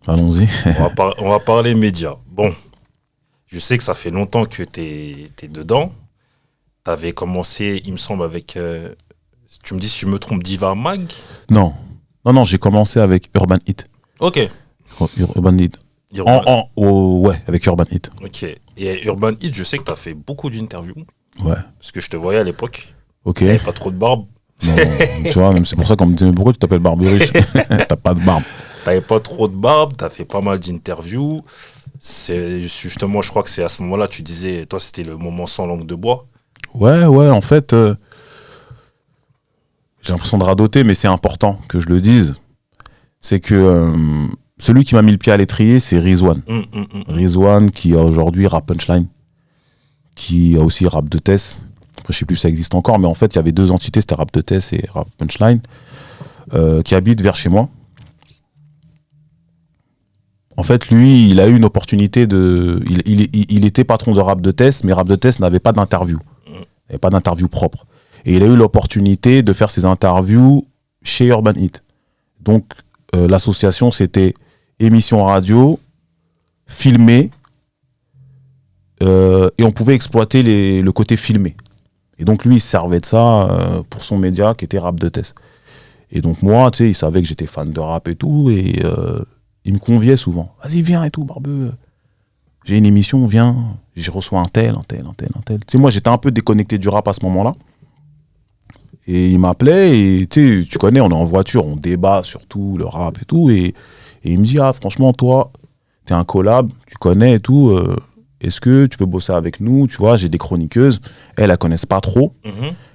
Allons-y. On va parler médias. Bon, je sais que ça fait longtemps que t'es dedans. T'avais commencé, il me semble, avec... tu me dis si je me trompe, Diva Mag? Non, j'ai commencé avec Urban Hit. Ok. Urban Hit. Ouais, avec Urban Hit. Ok. Et Urban Hit, je sais que t'as fait beaucoup d'interviews. Ouais. Parce que je te voyais à l'époque. Ok. T'avais pas trop de barbe. Non, tu vois, même c'est pour ça qu'on me disait, mais pourquoi tu t'appelles Barberiche? T'as pas de barbe. T'avais pas trop de barbe, t'as fait pas mal d'interviews. C'est justement, je crois que c'est à ce moment-là, tu disais, toi, c'était le moment sans langue de bois. Ouais, en fait, j'ai l'impression de radoter, mais c'est important que je le dise. C'est que celui qui m'a mis le pied à l'étrier, c'est Rizwan. Rizwan qui a aujourd'hui Rap Punchline, qui a aussi Rap de Tess. Après, je sais plus si ça existe encore, mais en fait, il y avait deux entités, c'était Rap de Tess et Rap Punchline, qui habitent vers chez moi. En fait, lui, il a eu une opportunité de... Il était patron de Rap de Tess, mais Rap de Tess n'avait pas d'interview. Il n'avait pas d'interview propre. Et il a eu l'opportunité de faire ses interviews chez Urban Hit. Donc, l'association, c'était émission radio, filmée, et on pouvait exploiter le côté filmé. Et donc, lui, il servait de ça pour son média qui était Rap de Tess. Et donc, moi, tu sais, il savait que j'étais fan de rap et tout, et... il me conviait souvent. Vas-y, viens et tout, Barbeux. J'ai une émission, viens. Je reçois un tel. Tu sais, moi, j'étais un peu déconnecté du rap à ce moment-là. Et il m'appelait, et tu connais, on est en voiture, on débat sur tout, le rap et tout. Et il me dit, ah, franchement, toi, t'es un collab, tu connais et tout. Est-ce que tu peux bosser avec nous? Tu vois, j'ai des chroniqueuses. Elles connaissent pas trop.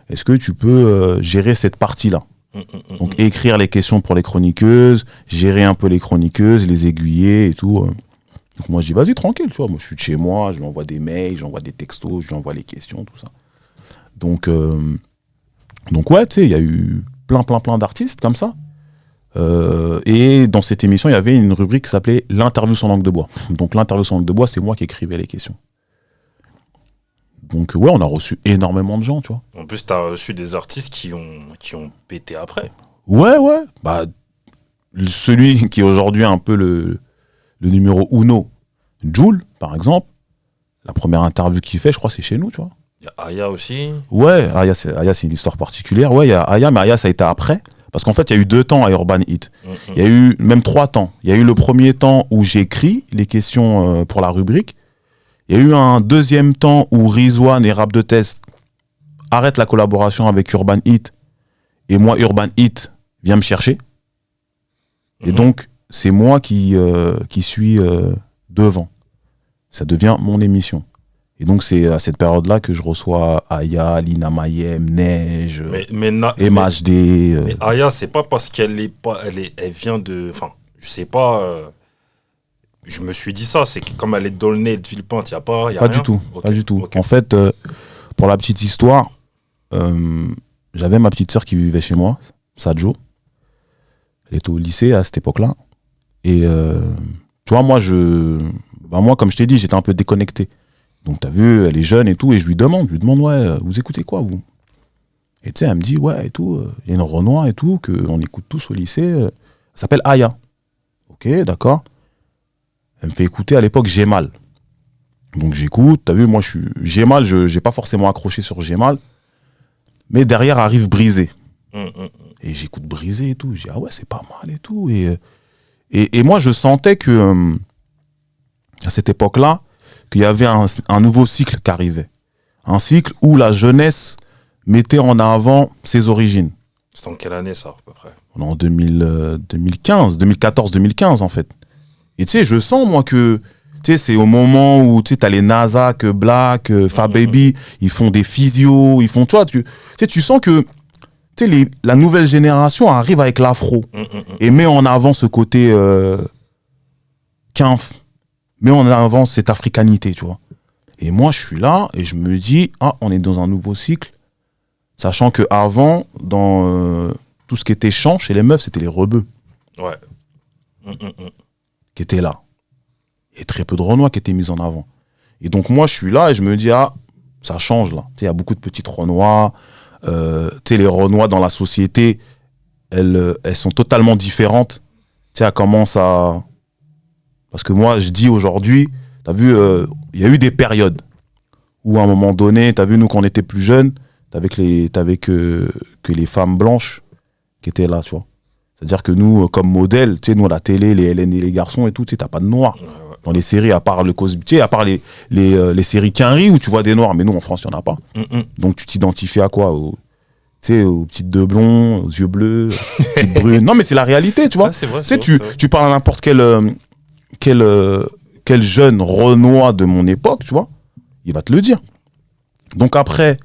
Est-ce que tu peux gérer cette partie-là? Donc écrire les questions pour les chroniqueuses, gérer un peu les chroniqueuses, les aiguiller et tout. Donc moi je dis vas-y tranquille, tu vois, moi je suis de chez moi, je lui envoie des mails, j'envoie des textos, je lui envoie les questions, tout ça. Donc ouais, tu sais, il y a eu plein d'artistes comme ça. Et dans cette émission, il y avait une rubrique qui s'appelait l'interview sans langue de bois. Donc l'interview sans langue de bois, c'est moi qui écrivais les questions. Donc ouais, on a reçu énormément de gens, tu vois. En plus, t'as reçu des artistes qui ont pété après. Ouais. Bah, celui qui est aujourd'hui un peu le numéro uno, Jul, par exemple, la première interview qu'il fait, je crois, c'est chez nous, tu vois. Il y a Aya aussi. Ouais, Aya, c'est une histoire particulière. Ouais, il y a Aya, mais Aya, ça a été après. Parce qu'en fait, il y a eu 2 temps à Urban Hit. Il y a eu même 3 temps. Il y a eu le premier temps où j'écris les questions pour la rubrique. Il y a eu un deuxième temps où Rizwan et Rap de Test arrêtent la collaboration avec Urban Hit. Et moi, Urban Hit vient me chercher. Et donc, c'est moi qui suis devant. Ça devient mon émission. Et donc, c'est à cette période-là que je reçois Aya, Lina Mayem, Neige, MHD. Mais Aya, c'est pas parce qu'elle elle vient de... Enfin, je sais pas... je me suis dit ça, c'est que comme elle est d'Aulnay, de Villepinte, il n'y a pas... Pas du tout, pas du tout. En fait, pour la petite histoire, j'avais ma petite sœur qui vivait chez moi, Sadjo. Elle était au lycée à cette époque-là. Et tu vois, moi, comme je t'ai dit, j'étais un peu déconnecté. Donc, t'as vu, elle est jeune et tout, et je lui demande, ouais, vous écoutez quoi, vous? Et tu sais, elle me dit, ouais, et tout, il y a une Renoir et tout, qu'on écoute tous au lycée, elle s'appelle Aya. Ok, d'accord. Elle me fait écouter à l'époque J'ai mal. Donc j'écoute, t'as vu, moi J'ai mal, j'ai pas forcément accroché sur J'ai mal, mais derrière arrive Brisé. Et j'écoute Brisé et tout, je dis, ah ouais, c'est pas mal et tout. Et moi, je sentais que, à cette époque-là, qu'il y avait un nouveau cycle qui arrivait. Un cycle où la jeunesse mettait en avant ses origines. C'est en quelle année, ça, à peu près? On est en 2014-2015, en fait. Et tu sais, je sens, moi, que tu sais, c'est au moment où tu sais, t'as les Nazak, Black, Fababy, ils font des physios, ils font, tu vois, tu sens que tu sais, la nouvelle génération arrive avec l'afro et met en avant ce côté quinf, met en avant cette africanité, tu vois. Et moi, je suis là et je me dis, ah, on est dans un nouveau cycle. Sachant qu'avant, dans tout ce qui était chant, chez les meufs, c'était les rebeux. Ouais. Qui étaient là. Et très peu de Renois qui étaient mis en avant. Et donc moi, je suis là et je me dis, ah, ça change là. Il y a beaucoup de petites Renois. Les Renois dans la société, elles sont totalement différentes. Elles commencent à... Parce que moi, je dis aujourd'hui, t'as vu, il y a eu des périodes où à un moment donné, t'as vu, nous, quand on était plus jeunes, t'avais que les femmes blanches qui étaient là, tu vois. C'est-à-dire que nous, comme modèle, nous, à la télé, les Hélène et les garçons et tout, t'as pas de noirs. Dans les séries, à part le Cosby, à part les séries Quinry où tu vois des noirs, mais nous, en France, il n'y en a pas. Donc, tu t'identifies à quoi aux petites deux blonds, aux yeux bleus, aux petites brunes. Non, mais c'est la réalité, tu vois. Ouais, c'est vrai, Tu parles à n'importe quel jeune Renois de mon époque, tu vois, il va te le dire. Donc après,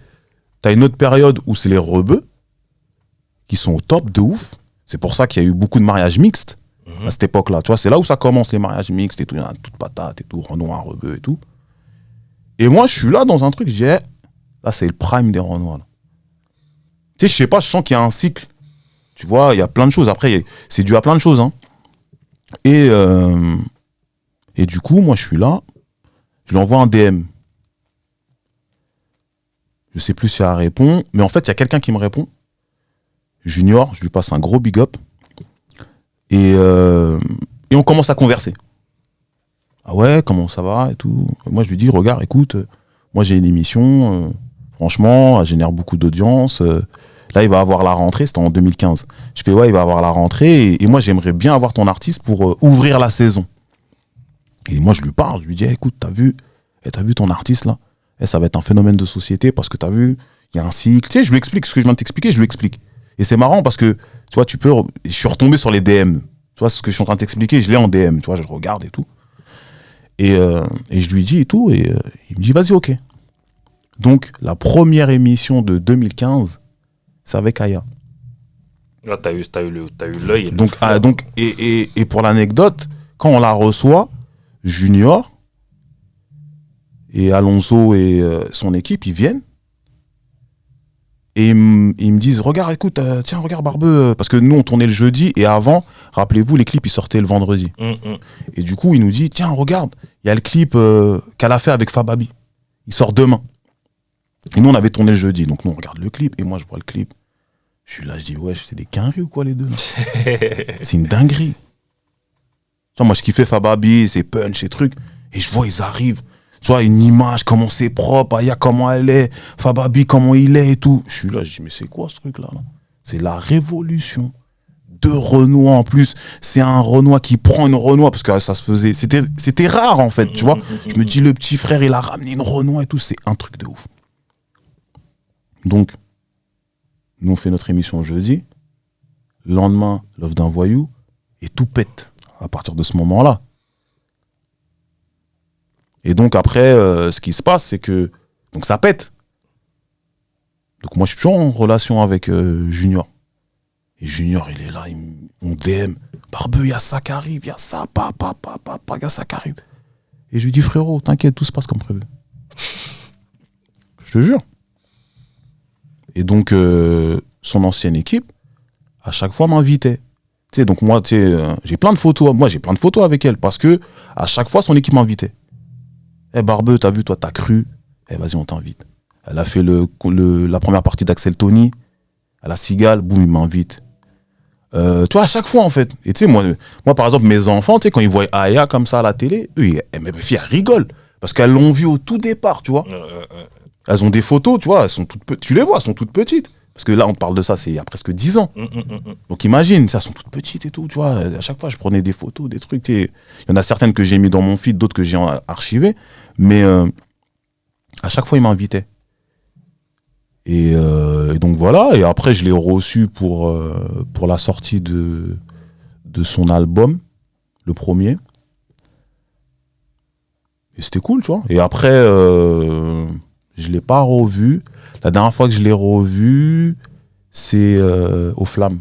t'as une autre période où c'est les rebeux qui sont au top de ouf. C'est pour ça qu'il y a eu beaucoup de mariages mixtes à cette époque-là. Tu vois, c'est là où ça commence, les mariages mixtes et tout. Il y en a toutes patates et tout, Renois, rebeux et tout. Et moi, je suis là dans un truc, je dis, là, c'est le prime des Renois. Là. Tu sais, je sais pas, je sens qu'il y a un cycle. Tu vois, il y a plein de choses. Après, c'est dû à plein de choses. Hein. Et du coup, moi, je suis là. Je lui envoie un DM. Je sais plus si elle répond. Mais en fait, il y a quelqu'un qui me répond. Junior, je lui passe un gros big up. Et on commence à converser. Ah ouais, comment ça va et tout. Et moi, je lui dis, regarde, écoute, moi, j'ai une émission. Franchement, elle génère beaucoup d'audience. Là, il va avoir la rentrée, c'était en 2015. Je fais, ouais, il va avoir la rentrée. Et moi, j'aimerais bien avoir ton artiste pour ouvrir la saison. Et moi, je lui parle. Je lui dis, écoute, t'as vu ton artiste, là ça va être un phénomène de société parce que t'as vu, il y a un cycle. Tu sais, je lui explique ce que je viens de t'expliquer, je lui explique. Et c'est marrant parce que, tu vois, je suis retombé sur les DM. Tu vois, ce que je suis en train de t'expliquer, je l'ai en DM. Tu vois, je le regarde et tout. Et je lui dis et tout. Et il me dit, vas-y, ok. Donc, la première émission de 2015, c'est avec Aya. Là, t'as eu l'œil. Et pour l'anecdote, quand on la reçoit, Junior et Alonso et son équipe, ils viennent. Et ils me disent, regarde, écoute, tiens, regarde Barbeux, parce que nous, on tournait le jeudi, et avant, rappelez-vous, les clips, ils sortaient le vendredi. Et du coup, il nous dit, tiens, regarde, il y a le clip qu'elle a fait avec Fababi. Il sort demain. Et nous, on avait tourné le jeudi, donc nous, on regarde le clip, et moi, je vois le clip. Je suis là, je dis, ouais, c'est des quinries ou quoi, les deux là. C'est une dinguerie. Genre, moi, je kiffais Fababi, ses punch, ses trucs, et je vois, ils arrivent. Tu vois, une image, comment c'est propre, Aya, comment elle est, Fababi, comment il est et tout. Je suis là, je dis, mais c'est quoi ce truc-là là? C'est la révolution. Deux Renois en plus. C'est un Renois qui prend une Renois, parce que ça se faisait. C'était rare en fait, tu vois. Je me dis, le petit frère, il a ramené une Renois et tout. C'est un truc de ouf. Donc, nous, on fait notre émission jeudi. Le lendemain, l'offre d'un voyou. Et tout pète à partir de ce moment-là. Et donc après, ce qui se passe, c'est que donc ça pète. Donc moi, je suis toujours en relation avec Junior. Et Junior, il est là, on DM. Barbeux, il y a ça qui arrive, il y a ça, il y a ça qui arrive. Et je lui dis, frérot, t'inquiète, tout se passe comme prévu. Je te jure. Et donc, son ancienne équipe, à chaque fois, m'invitait. Tu sais, donc moi, j'ai plein de photos. Moi, j'ai plein de photos avec elle parce que à chaque fois, son équipe m'invitait. Barbeux, t'as vu, toi, t'as cru. Vas-y, on t'invite. Elle a fait la première partie d'Axel Tony. À la Cigale, boum, il m'invite. Tu vois, à chaque fois, en fait. Et tu sais, moi, par exemple, mes enfants, tu sais, quand ils voient Aya comme ça à la télé, mes filles, elles rigolent. Parce qu'elles l'ont vu au tout départ, tu vois. Elles ont des photos, tu vois, elles sont toutes petites. Tu les vois, elles sont toutes petites. Parce que là, on parle de ça, c'est il y a presque 10 ans. Donc imagine, ça, elles sont toutes petites et tout, tu vois. À chaque fois, je prenais des photos, des trucs. Il y en a certaines que j'ai mis dans mon feed, d'autres que j'ai archivées. Mais à chaque fois, ils m'invitaient. Et donc voilà. Et après, je l'ai reçu pour la sortie de son album, le premier. Et c'était cool, tu vois. Et après, je l'ai pas revu. La dernière fois que je l'ai revu, c'est aux Flammes.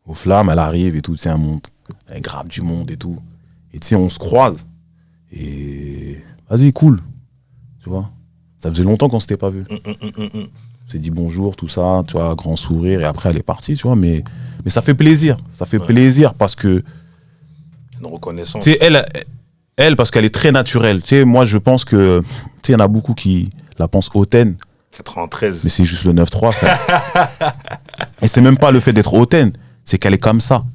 Aux Flammes, elle arrive et tout, tu sais, elle monte. Elle grappe du monde et tout. Et tu sais, on se croise. Et vas-y, cool. Tu vois. Ça faisait longtemps qu'on s'était pas vu. On s'est dit bonjour, tout ça, tu vois, grand sourire, et après elle est partie, tu vois, mais ça fait plaisir. Ça fait plaisir parce que. Une reconnaissance. Tu sais, elle, parce qu'elle est très naturelle. Tu sais, moi, je pense que. Tu sais, il y en a beaucoup qui la pensent hautaine. 93. Mais c'est juste le 9-3, frère. Et c'est même pas le fait d'être hautaine, c'est qu'elle est comme ça.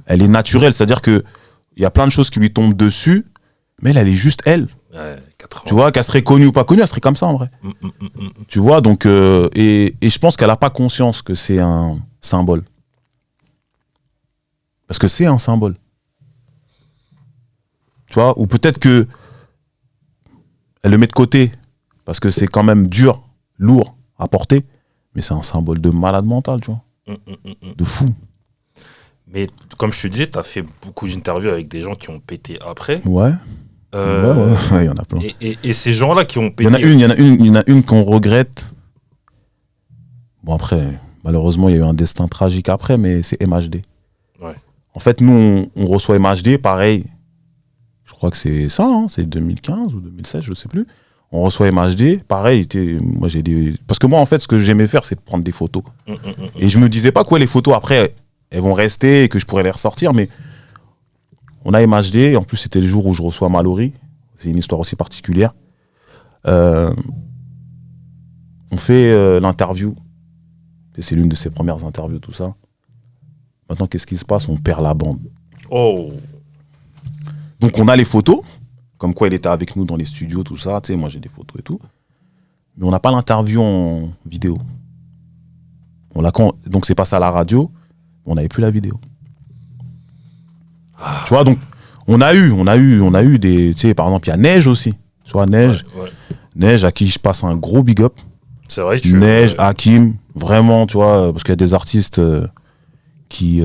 Elle est naturelle, c'est-à-dire que il y a plein de choses qui lui tombent dessus, mais elle est juste elle. Ouais, 80. Tu vois, qu'elle serait connue ou pas connue, elle serait comme ça en vrai. Tu vois, donc, et je pense qu'elle n'a pas conscience que c'est un symbole. Parce que c'est un symbole. Tu vois, ou peut-être que elle le met de côté, parce que c'est quand même dur, lourd à porter, mais c'est un symbole de malade mental, tu vois. De fou. Mais comme je te disais, tu as fait beaucoup d'interviews avec des gens qui ont pété après. Ouais. Ouais, il y en a plein. Et ces gens-là qui ont pété. Il y en a une qu'on regrette. Bon, après, malheureusement, il y a eu un destin tragique après, mais c'est MHD. Ouais. En fait, nous, on reçoit MHD, pareil. Je crois que c'est ça, hein, c'est 2015 ou 2016, je ne sais plus. On reçoit MHD, pareil. Moi, parce que moi, en fait, ce que j'aimais faire, c'est de prendre des photos. Et je me disais pas quoi les photos, après, elles vont rester et que je pourrais les ressortir, mais on a MHD. En plus, c'était le jour où je reçois Mallory. C'est une histoire aussi particulière. On fait l'interview. C'est l'une de ses premières interviews, tout ça. Maintenant, qu'est-ce qui se passe? On perd la bande. Oh. Donc, on a les photos, comme quoi il était avec nous dans les studios, tout ça. Tu sais, moi, j'ai des photos et tout. Mais on n'a pas l'interview en vidéo. Donc, c'est passé à la radio. On n'avait plus la vidéo. Tu vois, donc, on a eu des. Tu sais, par exemple, il y a Neige aussi. Tu vois, Neige. Ouais. Neige, à qui je passe un gros big up. C'est vrai, Neige, Hakim, vraiment, tu vois, parce qu'il y a des artistes qui.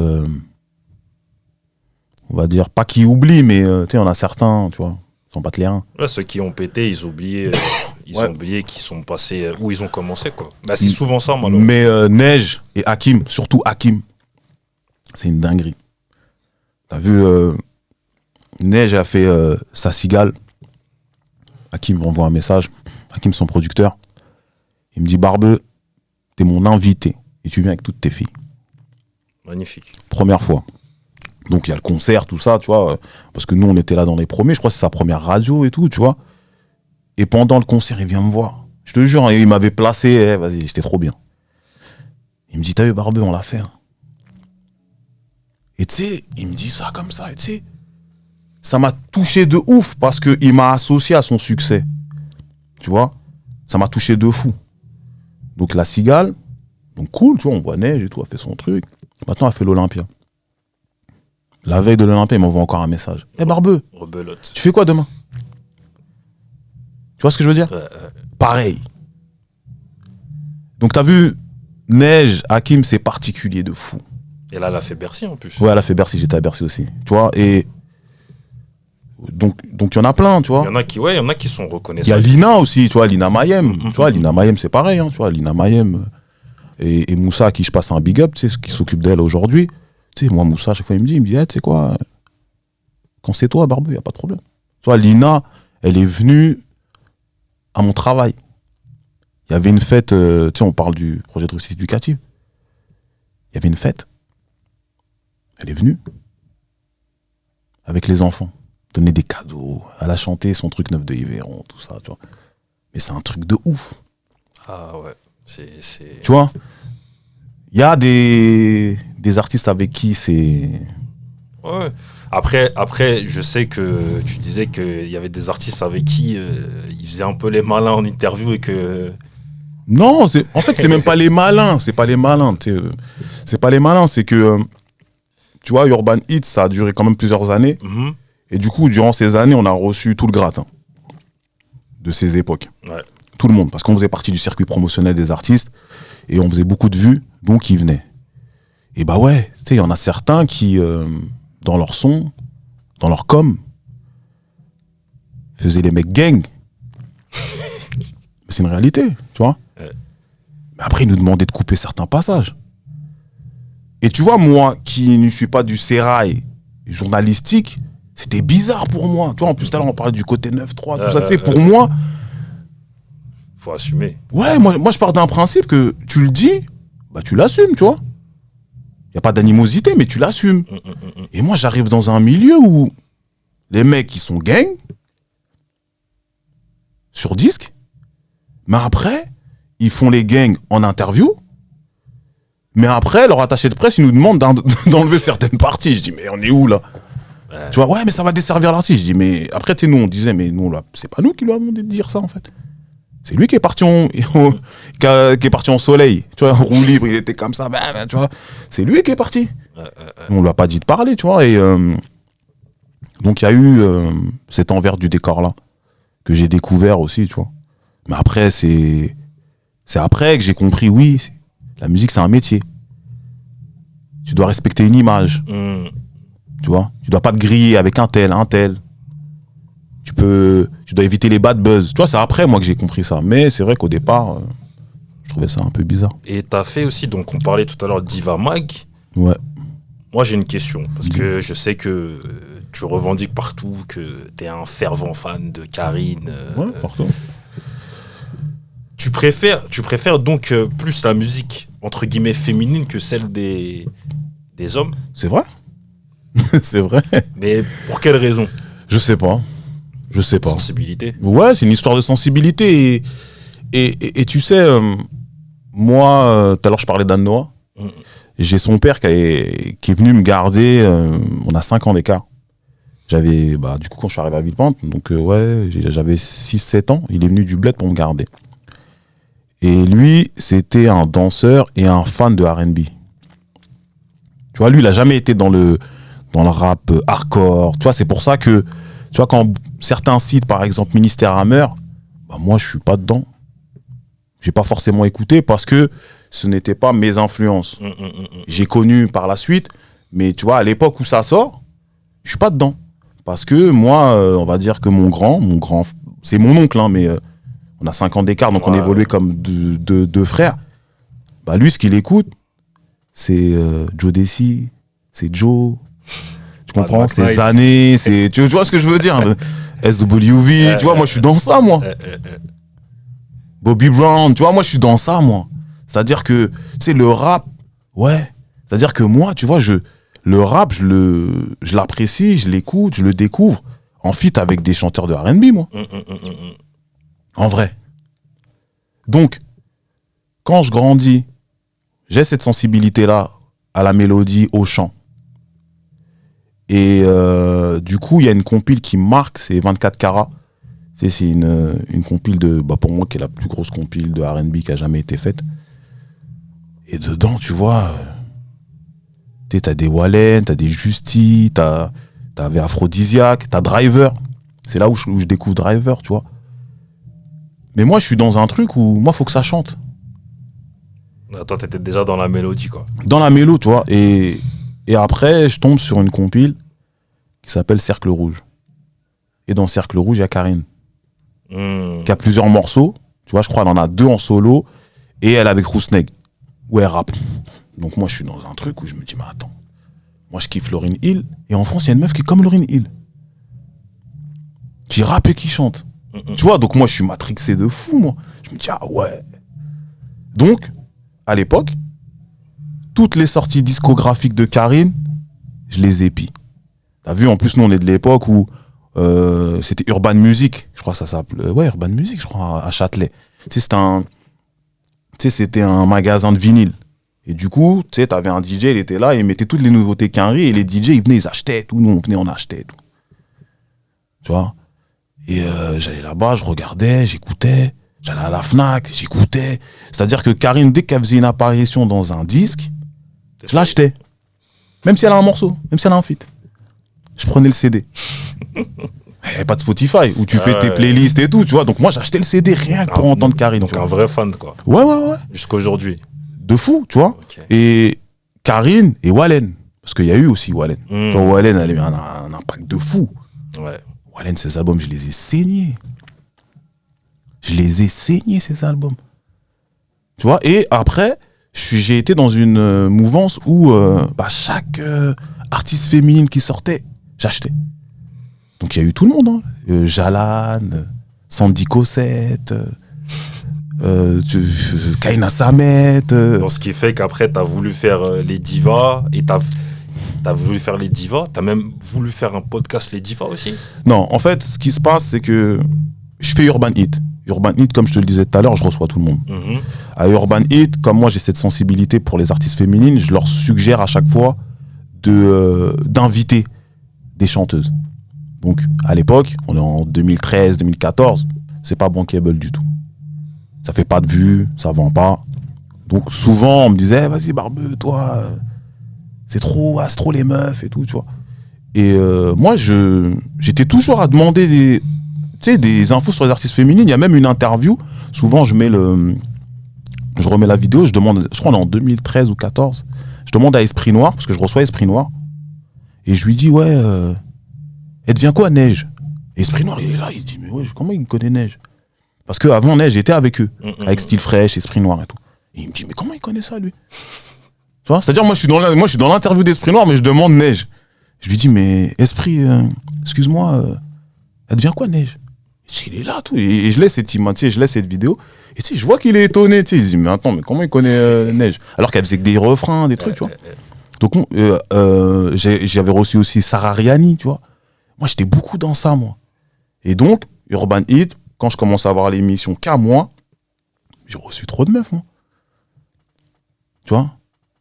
On va dire, pas qui oublient, mais tu sais, il y en a certains, tu vois, ils sont pas les reins. Ouais, ceux qui ont pété, ils oubliaient. Ont oublié qu'ils sont passés où ils ont commencé, quoi. Bah, c'est souvent ça, malheureusement. Mais Neige et Hakim, surtout Hakim, c'est une dinguerie. T'as vu, Neige a fait sa cigale. Hakim m'envoie un message. Hakim, son producteur. Il me dit, Barbeux, t'es mon invité et tu viens avec toutes tes filles. Magnifique. Première fois. Donc il y a le concert, tout ça, tu vois. Parce que nous, on était là dans les premiers. Je crois que c'est sa première radio et tout, tu vois. Et pendant le concert, il vient me voir. Je te jure, hein, il m'avait placé. Vas-y, j'étais trop bien. Il me dit, t'as vu, Barbeux, on l'a fait. Hein. Et tu sais, il me dit ça comme ça. Et tu sais, ça m'a touché de ouf parce qu'il m'a associé à son succès. Tu vois, ça m'a touché de fou. Donc la cigale, donc cool, tu vois, on voit Neige et tout, elle fait son truc. Maintenant, elle fait l'Olympia. La veille de l'Olympia, il m'envoie encore un message. Eh Barbeux, Rebelote. tu fais quoi demain? Tu vois ce que je veux dire? Pareil. Donc t'as vu, Neige, Hakim, c'est particulier de fou. Et là, elle a fait Bercy en plus. Ouais, elle a fait Bercy, j'étais à Bercy aussi. Tu vois, et donc il y en a plein, tu vois. Il y en a qui sont reconnaissants. Il y a Lina aussi, tu vois, Lina Mayem. Tu vois, Lina Mayem, c'est pareil, hein, tu vois, Lina Mayem et Moussa, à qui je passe un big up, tu sais, qui s'occupe d'elle aujourd'hui. Tu sais, moi, Moussa, à chaque fois, il me dit, hey, tu sais quoi, quand c'est toi, Barbeux, il n'y a pas de problème. Tu vois, Lina, elle est venue à mon travail. Il y avait une fête, tu sais, on parle du projet de réussite éducative. Il y avait une fête. Elle est venue avec les enfants, donner des cadeaux. Elle a chanté son truc neuf de Yveron, tout ça, tu vois. Mais c'est un truc de ouf. Ah ouais, c'est... Tu vois, il y a des artistes avec qui c'est... Ouais. Après, je sais que tu disais qu'il y avait des artistes avec qui ils faisaient un peu les malins en interview et que... Non, en fait, c'est même pas les malins. C'est pas les malins. C'est pas les malins, c'est que... Tu vois, Urban Hits, ça a duré quand même plusieurs années. Mm-hmm. Et du coup, durant ces années, on a reçu tout le gratin de ces époques. Ouais. Tout le monde. Parce qu'on faisait partie du circuit promotionnel des artistes. Et on faisait beaucoup de vues, donc ils venaient. Et bah ouais, tu sais, il y en a certains qui, dans leur son, dans leur com, faisaient les mecs gang. C'est une réalité, tu vois. Ouais. Mais après, ils nous demandaient de couper certains passages. Et tu vois, moi, qui ne suis pas du sérail journalistique, c'était bizarre pour moi. Tu vois, en plus, tout à l'heure, on parlait du côté 9-3, tout ça. Tu sais, pour moi, Faut assumer. Ouais, moi je pars d'un principe que tu le dis, bah tu l'assumes, tu vois. Y a pas d'animosité, mais tu l'assumes. Et moi, j'arrive dans un milieu où les mecs, ils sont gang sur disque, mais après, ils font les gangs en interview, mais après, leur attaché de presse, ils nous demandent d'enlever certaines parties. Je dis, mais on est où, là? Ouais. Tu vois, ouais, mais ça va desservir l'artiste. Je dis, mais après, tu sais, nous, on disait, mais nous, là, c'est pas nous qui lui avons dit de dire ça, en fait. C'est lui qui est parti qui est parti en soleil, tu vois, roue libre, il était comme ça, bah, tu vois. C'est lui qui est parti. On lui a pas dit de parler, tu vois. Et donc il y a eu cet envers du décor là que j'ai découvert aussi, tu vois. Mais après c'est après que j'ai compris, oui, la musique c'est un métier. Tu dois respecter une image, tu vois. Tu dois pas te griller avec un tel. Tu dois éviter les bad buzz. Tu vois, c'est après, moi, que j'ai compris ça. Mais c'est vrai qu'au départ, je trouvais ça un peu bizarre. Et t'as fait aussi, donc on parlait tout à l'heure d'Iva Mag. Ouais. Moi, j'ai une question. Parce que je sais que tu revendiques partout que t'es un fervent fan de Karine. Ouais, partout. Tu préfères donc plus la musique, entre guillemets, féminine que celle des hommes? C'est vrai. C'est vrai. Mais pour quelle raison? Je sais pas. Sensibilité. Ouais, c'est une histoire de sensibilité. Et tu sais, moi, tout à l'heure, je parlais d'Anne Noah. J'ai son père qui est venu me garder. On a 5 ans d'écart. J'avais, du coup, quand je suis arrivé à Villepinte, donc ouais, j'avais 6-7 ans. Il est venu du bled pour me garder. Et lui, c'était un danseur et un fan de R&B. Tu vois, lui, il a jamais été dans le rap hardcore. Tu vois, c'est pour ça que, tu vois, quand certains sites, par exemple Ministère Hammer, moi, je suis pas dedans. J'ai pas forcément écouté parce que ce n'était pas mes influences. J'ai connu par la suite, mais tu vois, à l'époque où ça sort, je suis pas dedans. Parce que moi, on va dire que mon grand, c'est mon oncle, hein, mais on a 5 ans d'écart, donc on évoluait comme deux frères. Lui, ce qu'il écoute, c'est Joe Desi, c'est Joe. Tu comprends? Ces années, tu vois ce que je veux dire? SWV, tu vois, moi je suis dans ça, moi. Bobby Brown, tu vois, moi je suis dans ça, moi. C'est-à-dire que, tu sais, le rap, ouais. C'est-à-dire que moi, tu vois, le rap, je l'apprécie, je l'écoute, je le découvre en feat avec des chanteurs de R&B, moi. En vrai. Donc, quand je grandis, j'ai cette sensibilité-là à la mélodie, au chant. Et du coup, il y a une compile qui marque, c'est 24 carats. C'est une compile pour moi, qui est la plus grosse compile de R&B qui a jamais été faite. Et dedans, tu vois, t'as des Wallen, t'as des Justy, t'avais Aphrodisiaque, t'as Driver. C'est là où je découvre Driver, tu vois. Mais moi, je suis dans un truc où, moi, faut que ça chante. Toi, t'étais déjà dans la mélodie, quoi. Dans la mélo, tu vois. Et après, je tombe sur une compile qui s'appelle Cercle Rouge. Et dans Cercle Rouge, il y a Karine. Qui a plusieurs morceaux. Tu vois, je crois qu'elle en a 2 en solo. Et elle avec Rousneg, où elle rappe. Donc moi, je suis dans un truc où je me dis, mais attends. Moi, je kiffe Lauryn Hill. Et en France, il y a une meuf qui est comme Lauryn Hill. Qui rappe et qui chante. Tu vois, donc moi, je suis matrixé de fou, moi. Je me dis, ah ouais. Donc, à l'époque, toutes les sorties discographiques de Karine, je les épie. T'as vu, en plus, nous, on est de l'époque où c'était Urban Music, je crois que ça s'appelait. Ouais, Urban Music, je crois, à Châtelet. Tu sais, c'était un magasin de vinyle. Et du coup, tu sais, t'avais un DJ, il était là, il mettait toutes les nouveautés Quinry, et les DJ, ils venaient, ils achetaient tout. Nous, on venait, on achetait tout. Tu vois? Et j'allais là-bas, je regardais, j'écoutais. J'allais à la Fnac, j'écoutais. C'est-à-dire que Karine, dès qu'elle faisait une apparition dans un disque, je l'achetais. Même si elle a un morceau, même si elle a un feat. Je prenais le CD. Pas de Spotify, où tu fais tes playlists et tout, tu vois. Donc moi, j'achetais le CD rien que pour entendre Karine. Donc un vrai fan, quoi. Ouais. Jusqu'à aujourd'hui. De fou, tu vois. Okay. Et Karine et Wallen. Parce qu'il y a eu aussi Wallen. Tu vois, Wallen, elle a eu un impact de fou. Ouais. Wallen, ses albums, je les ai saignés. Ces albums. Tu vois, et après, j'ai été dans une mouvance où chaque artiste féminine qui sortait, j'achetais. Donc il y a eu tout le monde. Jalan, Sandy Cosette, Kaina Samet. Donc, ce qui fait qu'après, t'as voulu faire les divas et t'as voulu faire les divas. T'as même voulu faire un podcast les divas aussi. Non, en fait, ce qui se passe, c'est que je fais Urban Hit. Urban Hit, comme je te le disais tout à l'heure, je reçois tout le monde. À Urban Hit, comme moi j'ai cette sensibilité pour les artistes féminines, je leur suggère à chaque fois d'inviter des chanteuses. Donc à l'époque, on est en 2013, 2014, c'est pas bankable du tout. Ça fait pas de vues, ça vend pas. Donc souvent on me disait vas-y Barbeux, toi, c'est trop les meufs et tout, tu vois. Et moi j'étais toujours à demander des infos sur les artistes féminines. Il y a même une interview. Souvent, je remets la vidéo. Je demande, je crois, on est en 2013 ou 14. Je demande à Esprit Noir, parce que je reçois Esprit Noir. Et je lui dis, ouais, elle devient quoi, Neige? Et Esprit Noir, il est là. Il se dit, mais ouais, comment il connaît Neige? Parce qu'avant, Neige était avec eux, avec Style Fresh, Esprit Noir et tout. Et il me dit, mais comment il connaît ça, lui? Tu vois? C'est-à-dire, moi, je suis dans l'interview d'Esprit Noir, mais je demande Neige. Je lui dis, mais Esprit, excuse-moi, elle devient quoi, Neige? Il est là, tout. Et je laisse cette image, je laisse cette vidéo. Et je vois qu'il est étonné. Il se dit, mais attends, mais comment il connaît Neige? Alors qu'elle faisait que des refrains, des trucs, tu vois. Donc, j'avais reçu aussi Sarah Riani, tu vois. Moi, j'étais beaucoup dans ça, moi. Et donc, Urban Hit, quand je commence à voir l'émission qu'à moi, j'ai reçu trop de meufs, moi. Tu vois?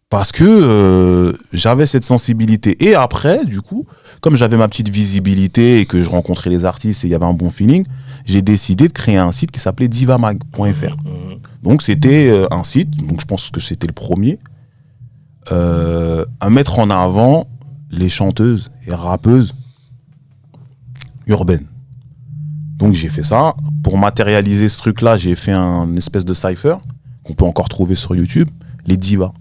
Parce que j'avais cette sensibilité. Et après, du coup, comme j'avais ma petite visibilité et que je rencontrais les artistes et il y avait un bon feeling, j'ai décidé de créer un site qui s'appelait divamag.fr. Donc c'était un site, donc je pense que c'était le premier, à mettre en avant les chanteuses et rappeuses urbaines. Donc j'ai fait ça. Pour matérialiser ce truc-là, j'ai fait un espèce de cypher qu'on peut encore trouver sur YouTube, les divas,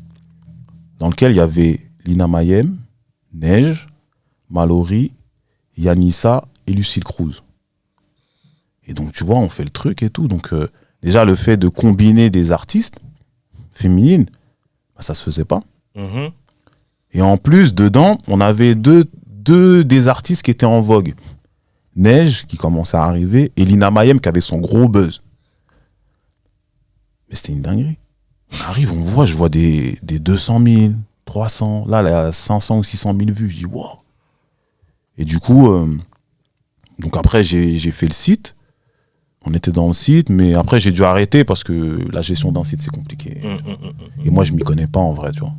dans lequel il y avait Lina Mayem, Neige, Mallory, Yanissa et Lucille Cruz. Et donc, tu vois, on fait le truc et tout. Donc, déjà, le fait de combiner des artistes féminines, bah, ça se faisait pas. Et en plus, dedans, on avait deux des artistes qui étaient en vogue. Neige, qui commençait à arriver, et Lina Mayem, qui avait son gros buzz. Mais c'était une dinguerie. On arrive, on voit, je vois des 200 000, 300, là, il y a 500 ou 600 000 vues. Je dis, wow. Et du coup, donc après, j'ai fait le site. On était dans le site, mais après, j'ai dû arrêter parce que la gestion d'un site, c'est compliqué. Et moi, je m'y connais pas en vrai, tu vois.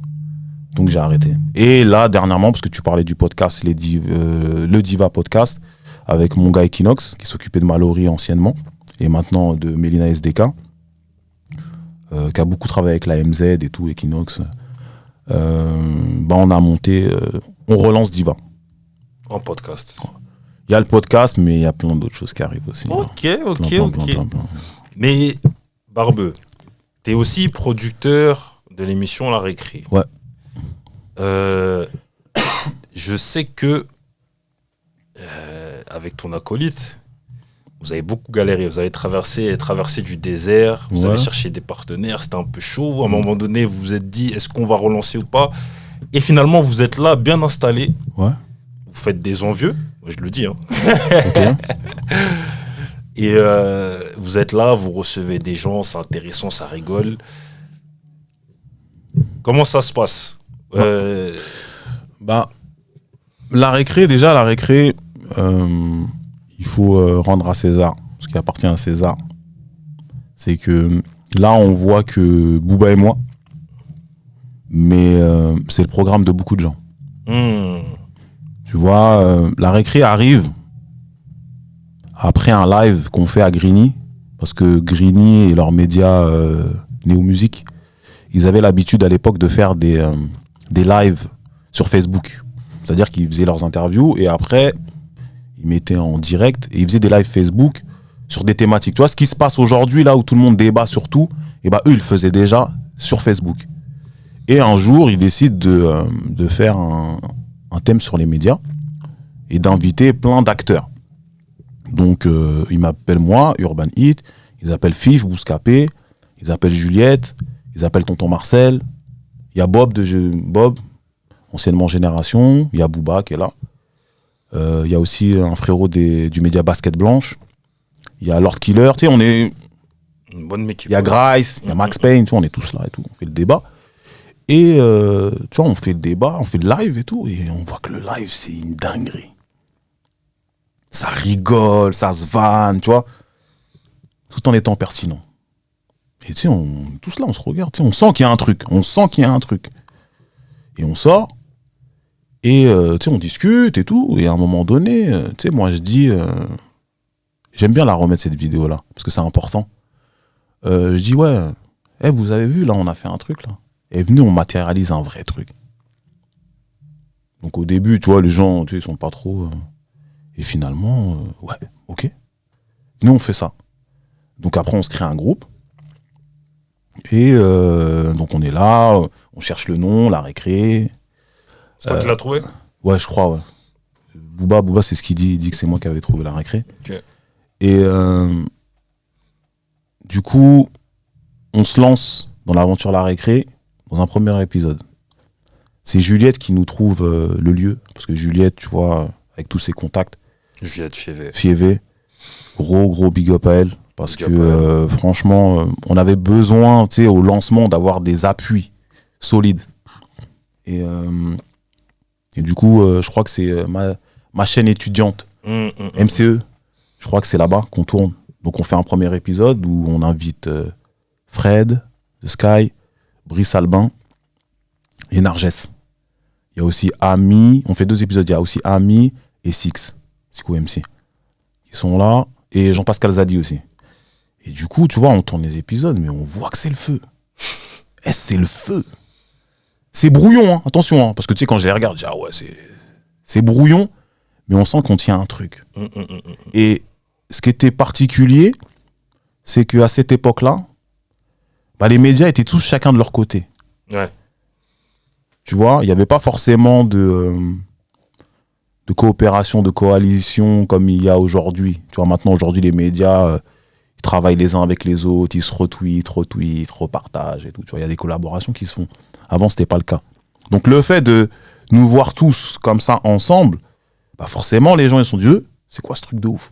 Donc, j'ai arrêté. Et là, dernièrement, parce que tu parlais du podcast, le Diva Podcast, avec mon gars Equinox, qui s'occupait de Mallory anciennement, et maintenant de Mélina SDK, qui a beaucoup travaillé avec la MZ et tout, Equinox. On a monté, on relance Diva. En podcast. Il y a le podcast, mais il y a plein d'autres choses qui arrivent aussi. Ok. Plein. Mais, Barbeux, t'es aussi producteur de l'émission La Récré. Ouais. Je sais que, avec ton acolyte, vous avez beaucoup galéré. Vous avez traversé du désert, vous avez cherché des partenaires, c'était un peu chaud. À un moment donné, vous vous êtes dit, est-ce qu'on va relancer ou pas? Et finalement, vous êtes là, bien installé. Ouais. Vous faites des envieux, je le dis. Hein. Okay. Et vous êtes là, vous recevez des gens, c'est intéressant, ça rigole. Comment ça se passe? La récré, il faut rendre à César ce qui appartient à César. C'est que là, on voit que Booba et moi, mais c'est le programme de beaucoup de gens. Tu vois, la récré arrive après un live qu'on fait à Grigny, parce que Grigny et leurs médias Néo Musique, ils avaient l'habitude à l'époque de faire des lives sur Facebook. C'est-à-dire qu'ils faisaient leurs interviews et après, ils mettaient en direct et ils faisaient des lives Facebook sur des thématiques. Tu vois, ce qui se passe aujourd'hui, là où tout le monde débat sur tout, et eux, ils le faisaient déjà sur Facebook. Et un jour, ils décident de faire un thème sur les médias et d'inviter plein d'acteurs. Donc, ils m'appellent moi, Urban Hit, ils appellent Fif, Bouscapé, ils appellent Juliette, ils appellent Tonton Marcel, il y a Bob, anciennement Génération, il y a Booba qui est là, il y a aussi un frérot du média Basket Blanche, il y a Lord Killer, tu sais, on est Une bonne équipe. Il y a Grice, il y a Max Payne, tu vois, on est tous là et tout, on fait le débat. Et tu vois, on fait le débat, on fait le live et tout, et on voit que le live, c'est une dinguerie. Ça rigole, ça se vanne, tu vois, tout en étant pertinent. Et tu sais, tous là, on se regarde, tu sais, on sent qu'il y a un truc, Et on sort, et tu sais, on discute et tout, et à un moment donné, tu sais, moi je dis, j'aime bien la remettre cette vidéo-là, parce que c'est important. Je dis, ouais, vous avez vu, là, on a fait un truc, là. Et venez, on matérialise un vrai truc. Donc au début, tu vois, les gens, tu sais, ils sont pas trop... Et finalement, ouais, ok. Nous, on fait ça. Donc après, on se crée un groupe. Et donc on est là, on cherche le nom, la récré. C'est toi qui l'as trouvé? Ouais, je crois, ouais. Booba, c'est ce qu'il dit. Il dit que c'est moi qui avais trouvé la récré. Ok. Et du coup, on se lance dans l'aventure La Récré dans un premier épisode. C'est Juliette qui nous trouve le lieu. Parce que Juliette, tu vois, avec tous ses contacts. Juliette Fievé. Fievé. Gros big up à elle. Parce que franchement, on avait besoin, tu sais, au lancement, d'avoir des appuis solides. Et du coup, je crois que c'est ma chaîne étudiante, MCE. Je crois que c'est là-bas qu'on tourne. Donc on fait un premier épisode où on invite Fred, The Sky, Brice Albin et Narges. Il y a aussi Ami, on fait 2 épisodes, il y a aussi Ami et Six, Siko MC, qui sont là, et Jean-Pascal Zadi aussi. Et du coup, tu vois, on tourne les épisodes, mais on voit que c'est le feu. C'est le feu. C'est brouillon, hein, attention, hein, parce que tu sais, quand je les regarde, je dis, ah ouais, c'est brouillon, mais on sent qu'on tient un truc. Et ce qui était particulier, c'est qu'à cette époque-là, bah, les médias étaient tous chacun de leur côté. Ouais. Tu vois, il n'y avait pas forcément de coopération, de coalition comme il y a aujourd'hui. Tu vois, maintenant, aujourd'hui, les médias, ils travaillent les uns avec les autres, ils se retweetent, repartagent et tout. Tu vois, il y a des collaborations qui se font. Avant, c'était pas le cas. Donc, le fait de nous voir tous comme ça ensemble, bah forcément, les gens, ils se sont dit, c'est quoi ce truc de ouf?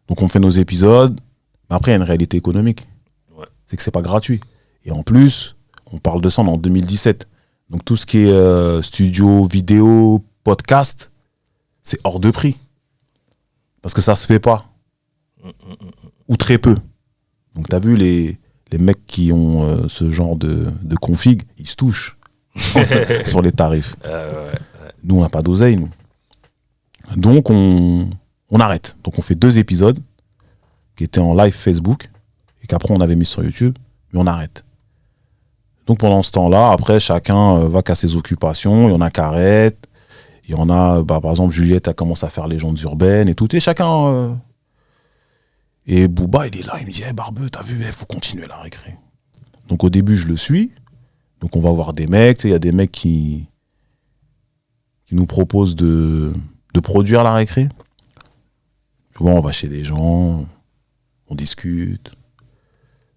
Donc, on fait nos épisodes. Mais après, il y a une réalité économique. Ouais. C'est que c'est pas gratuit. Et en plus, on parle de ça en 2017. Donc, tout ce qui est studio, vidéo, podcast, c'est hors de prix. Parce que ça se fait pas. Ou très peu. Donc, t'as vu, les mecs qui ont ce genre de config, ils se touchent sur les tarifs. Nous, on n'a pas d'oseille, nous. Donc, on arrête. Donc, on fait 2 épisodes qui étaient en live Facebook et qu'après, on avait mis sur YouTube, mais on arrête. Donc, pendant ce temps-là, après, chacun va qu'à ses occupations. Il y en a qui arrêtent. Il y en a, par exemple, Juliette a commencé à faire légendes urbaines et tout. Et chacun... Et Booba, il est là, il me dit, Barbeux, t'as vu, faut continuer la récré. Donc au début, je le suis. Donc on va voir des mecs, il y a des mecs qui nous proposent de produire la récré. Tu vois, on va chez des gens, on discute.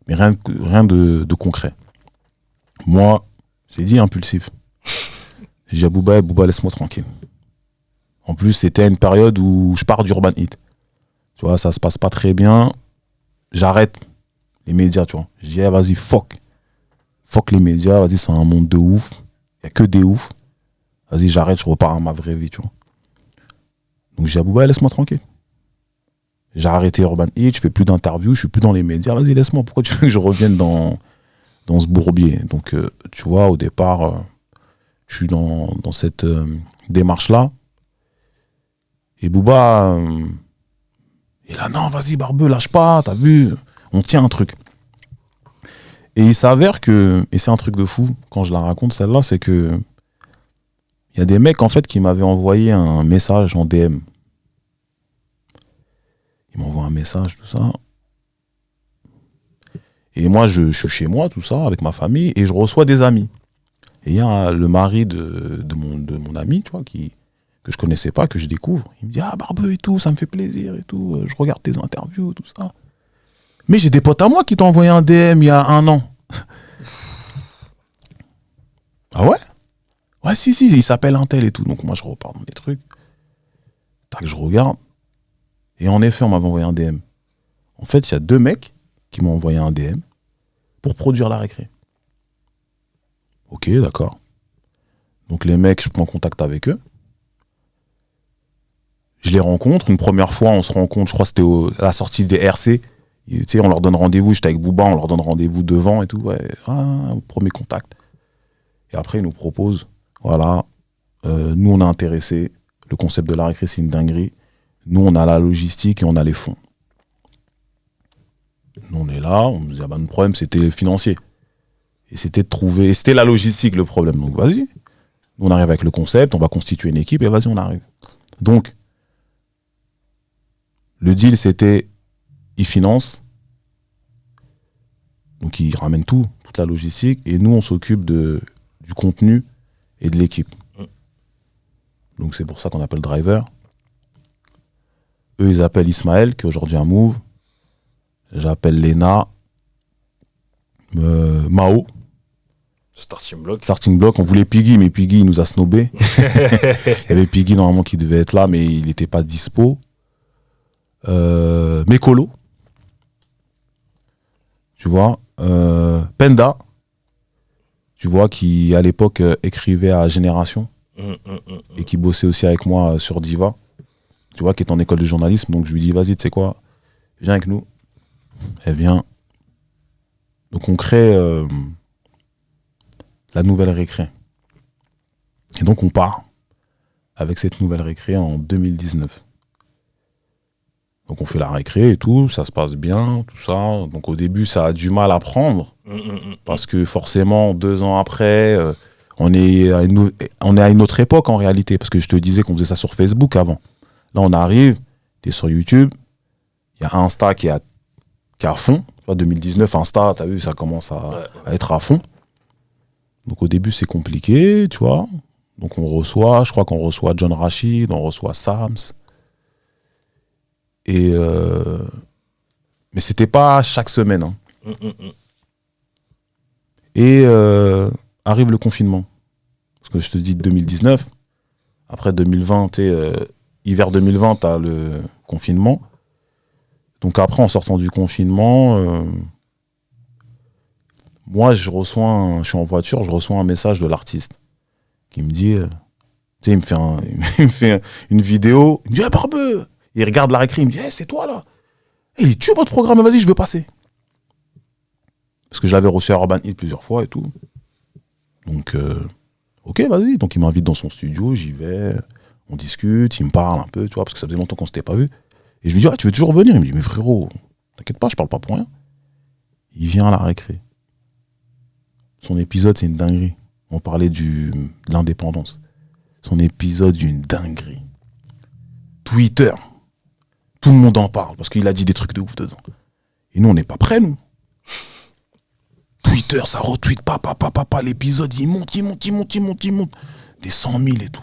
Mais rien de concret. Moi, j'ai dit impulsif. J'ai dit à Booba, laisse-moi tranquille. En plus, c'était une période où je pars d'Urban Hit. Tu vois, ça se passe pas très bien. J'arrête les médias, tu vois. Je dis, vas-y, fuck les médias, vas-y, c'est un monde de ouf. Il y a que des ouf. Vas-y, j'arrête, je repars à ma vraie vie, tu vois. Donc j'ai dit à Booba, laisse-moi tranquille. J'ai arrêté Urban Hit, je fais plus d'interviews, je suis plus dans les médias. Vas-y, laisse-moi, pourquoi tu veux que je revienne dans ce bourbier? Donc, tu vois, au départ, je suis dans cette démarche-là. Et Booba... Et là, non, vas-y, Barbeux, lâche pas, t'as vu, on tient un truc. Et il s'avère que, et c'est un truc de fou, quand je la raconte celle-là, c'est que il y a des mecs, en fait, qui m'avaient envoyé un message en DM. Ils m'envoient un message, tout ça. Et moi, je suis chez moi, tout ça, avec ma famille, et je reçois des amis. Et il y a le mari de mon ami, tu vois, que je connaissais pas, que je découvre. Il me dit, Barbeux et tout, ça me fait plaisir et tout, je regarde tes interviews, tout ça. Mais j'ai des potes à moi qui t'ont envoyé un DM il y a 1 an. Ah ouais? Ouais, si, il s'appelle un tel et tout. Donc moi, je repars dans les trucs. Tac, je regarde. Et en effet, on m'avait envoyé un DM. En fait, il y a 2 mecs qui m'ont envoyé un DM pour produire la récré. Ok, d'accord. Donc les mecs, je prends contact avec eux. Je les rencontre. Une première fois, on se rencontre, je crois que c'était à la sortie des RC. Tu sais, on leur donne rendez-vous. J'étais avec Booba, on leur donne rendez-vous devant et tout. Ouais. Premier contact. Et après, ils nous proposent, voilà, nous, on est intéressés. Le concept de la récré, c'est une dinguerie. Nous, on a la logistique et on a les fonds. Nous, on est là. On nous dit, le problème, c'était financier. Et c'était de trouver... Et c'était la logistique, le problème. Donc, vas-y. Nous, on arrive avec le concept, on va constituer une équipe et vas-y, on arrive. Donc, le deal, c'était, ils financent, donc ils ramènent toute la logistique, et nous, on s'occupe du contenu et de l'équipe. Donc c'est pour ça qu'on appelle driver. Eux, ils appellent Ismaël, qui est aujourd'hui un Move. J'appelle Lena, Mao. Starting Block, on voulait Piggy, mais Piggy, il nous a snobé. Il y avait Piggy, normalement, qui devait être là, mais il n'était pas dispo. Mekolo, tu vois, Penda, tu vois, qui à l'époque écrivait à Génération et qui bossait aussi avec moi sur Diva, tu vois, qui est en école de journalisme. Donc je lui dis, vas-y, tu sais quoi, viens avec nous. Elle vient. Donc on crée la nouvelle récré. Et donc on part avec cette nouvelle récré en 2019. Donc on fait la récré et tout, ça se passe bien, tout ça. Donc au début, ça a du mal à prendre, parce que forcément, 2 ans après, on est à une autre époque en réalité, parce que je te disais qu'on faisait ça sur Facebook avant. Là, on arrive, t'es sur YouTube, il y a Insta qui est à fond. Tu vois, 2019, Insta, t'as vu, ça commence à être à fond. Donc au début, c'est compliqué, tu vois. Donc on reçoit, je crois qu'on reçoit John Rachid, on reçoit Sams. Mais c'était pas chaque semaine. Hein. Et arrive le confinement. Parce que je te dis 2019. Après 2020, hiver 2020, t'as le confinement. Donc après, en sortant du confinement, moi, je suis en voiture, je reçois un message de l'artiste qui me dit, tu sais, il me fait une vidéo, il me dit, Barbeux. Il regarde la récré, il me dit, c'est toi là. Et il tue votre programme, vas-y, je veux passer. Parce que je l'avais reçu à Urban Hill plusieurs fois et tout. Donc, ok, vas-y. Donc il m'invite dans son studio, j'y vais, on discute, il me parle un peu, tu vois, parce que ça faisait longtemps qu'on s'était pas vu. Et je lui dis, tu veux toujours revenir? Il me dit, mais frérot, t'inquiète pas, je parle pas pour rien. Il vient à la récré. Son épisode, c'est une dinguerie. On parlait de l'indépendance. Son épisode, une dinguerie. Twitter. Tout le monde en parle parce qu'il a dit des trucs de ouf dedans. Et nous, on n'est pas prêts, nous. Twitter, ça retweet, l'épisode, il monte. Des 100 000 et tout.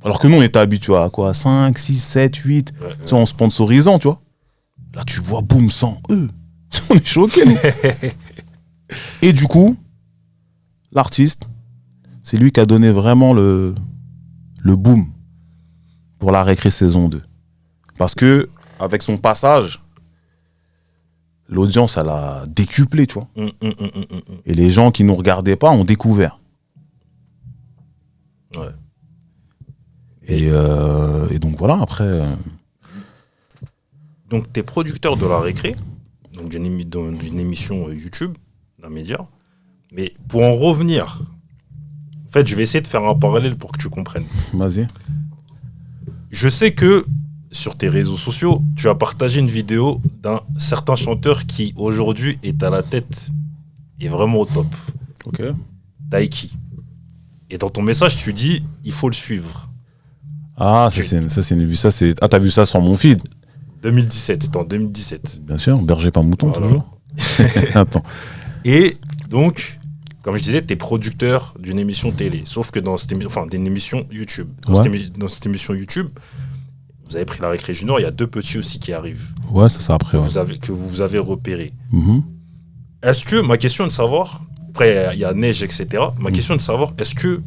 Alors que nous, on était habitués à quoi? 5, 6, 7, 8. Tu sais, en sponsorisant, tu vois. Là, tu vois, boum, 100. On est choqués, nous. Et du coup, l'artiste, c'est lui qui a donné vraiment le boom pour la récré saison 2. Parce que, avec son passage, l'audience, elle a décuplé, tu vois. Et les gens qui nous regardaient pas ont découvert. Ouais. Et donc voilà, après... Donc, t'es producteur de la récré, donc d'une émission YouTube, d'un média. Mais pour en revenir, en fait, je vais essayer de faire un parallèle pour que tu comprennes. Vas-y. Je sais que sur tes réseaux sociaux, tu as partagé une vidéo d'un certain chanteur qui aujourd'hui est à la tête, est vraiment au top. Ok. Taiki. Et dans ton message, tu dis, il faut le suivre. Ah, t'as vu ça sur mon feed? 2017, c'était en 2017. Bien sûr, berger pas mouton, voilà. Toujours. Attends. Et donc, comme je disais, t'es producteur d'une émission télé. Sauf que dans cette émission, enfin, d'une émission YouTube. Dans cette émission YouTube, vous avez pris la récré junior, il y a 2 petits aussi qui arrivent. Ouais, ça après. Que vous avez repéré. Est-ce que, ma question est de savoir, après il y a Neige, etc. Ma question est de savoir, est-ce que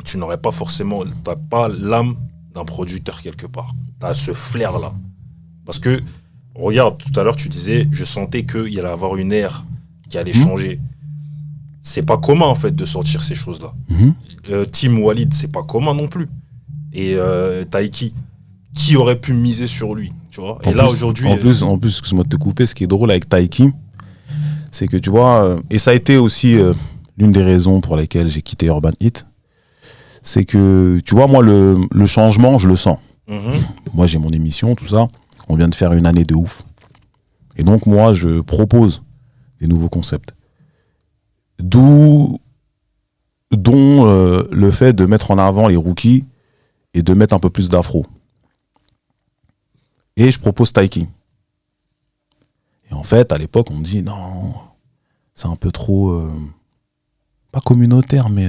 tu n'aurais pas forcément, t'as pas l'âme d'un producteur quelque part? T'as ce flair-là. Parce que Regarde, tout à l'heure, tu disais, je sentais qu'il allait avoir une ère qui allait changer. C'est pas commun, en fait, de sortir ces choses-là. Team Walid, c'est pas commun non plus. Et Taiki, qui aurait pu miser sur lui, tu vois. Et là, aujourd'hui... En plus, excuse-moi de te couper, ce qui est drôle avec Taiki, c'est que, tu vois, et ça a été aussi l'une des raisons pour lesquelles j'ai quitté Urban Hit, c'est que, tu vois, moi, le changement, je le sens. Moi, j'ai mon émission, tout ça. On vient de faire une année de ouf. Et donc, moi, je propose des nouveaux concepts. Dont le fait de mettre en avant les rookies et de mettre un peu plus d'afro. Et je propose Taiki. Et en fait, à l'époque, on me dit non, c'est un peu trop, pas communautaire, mais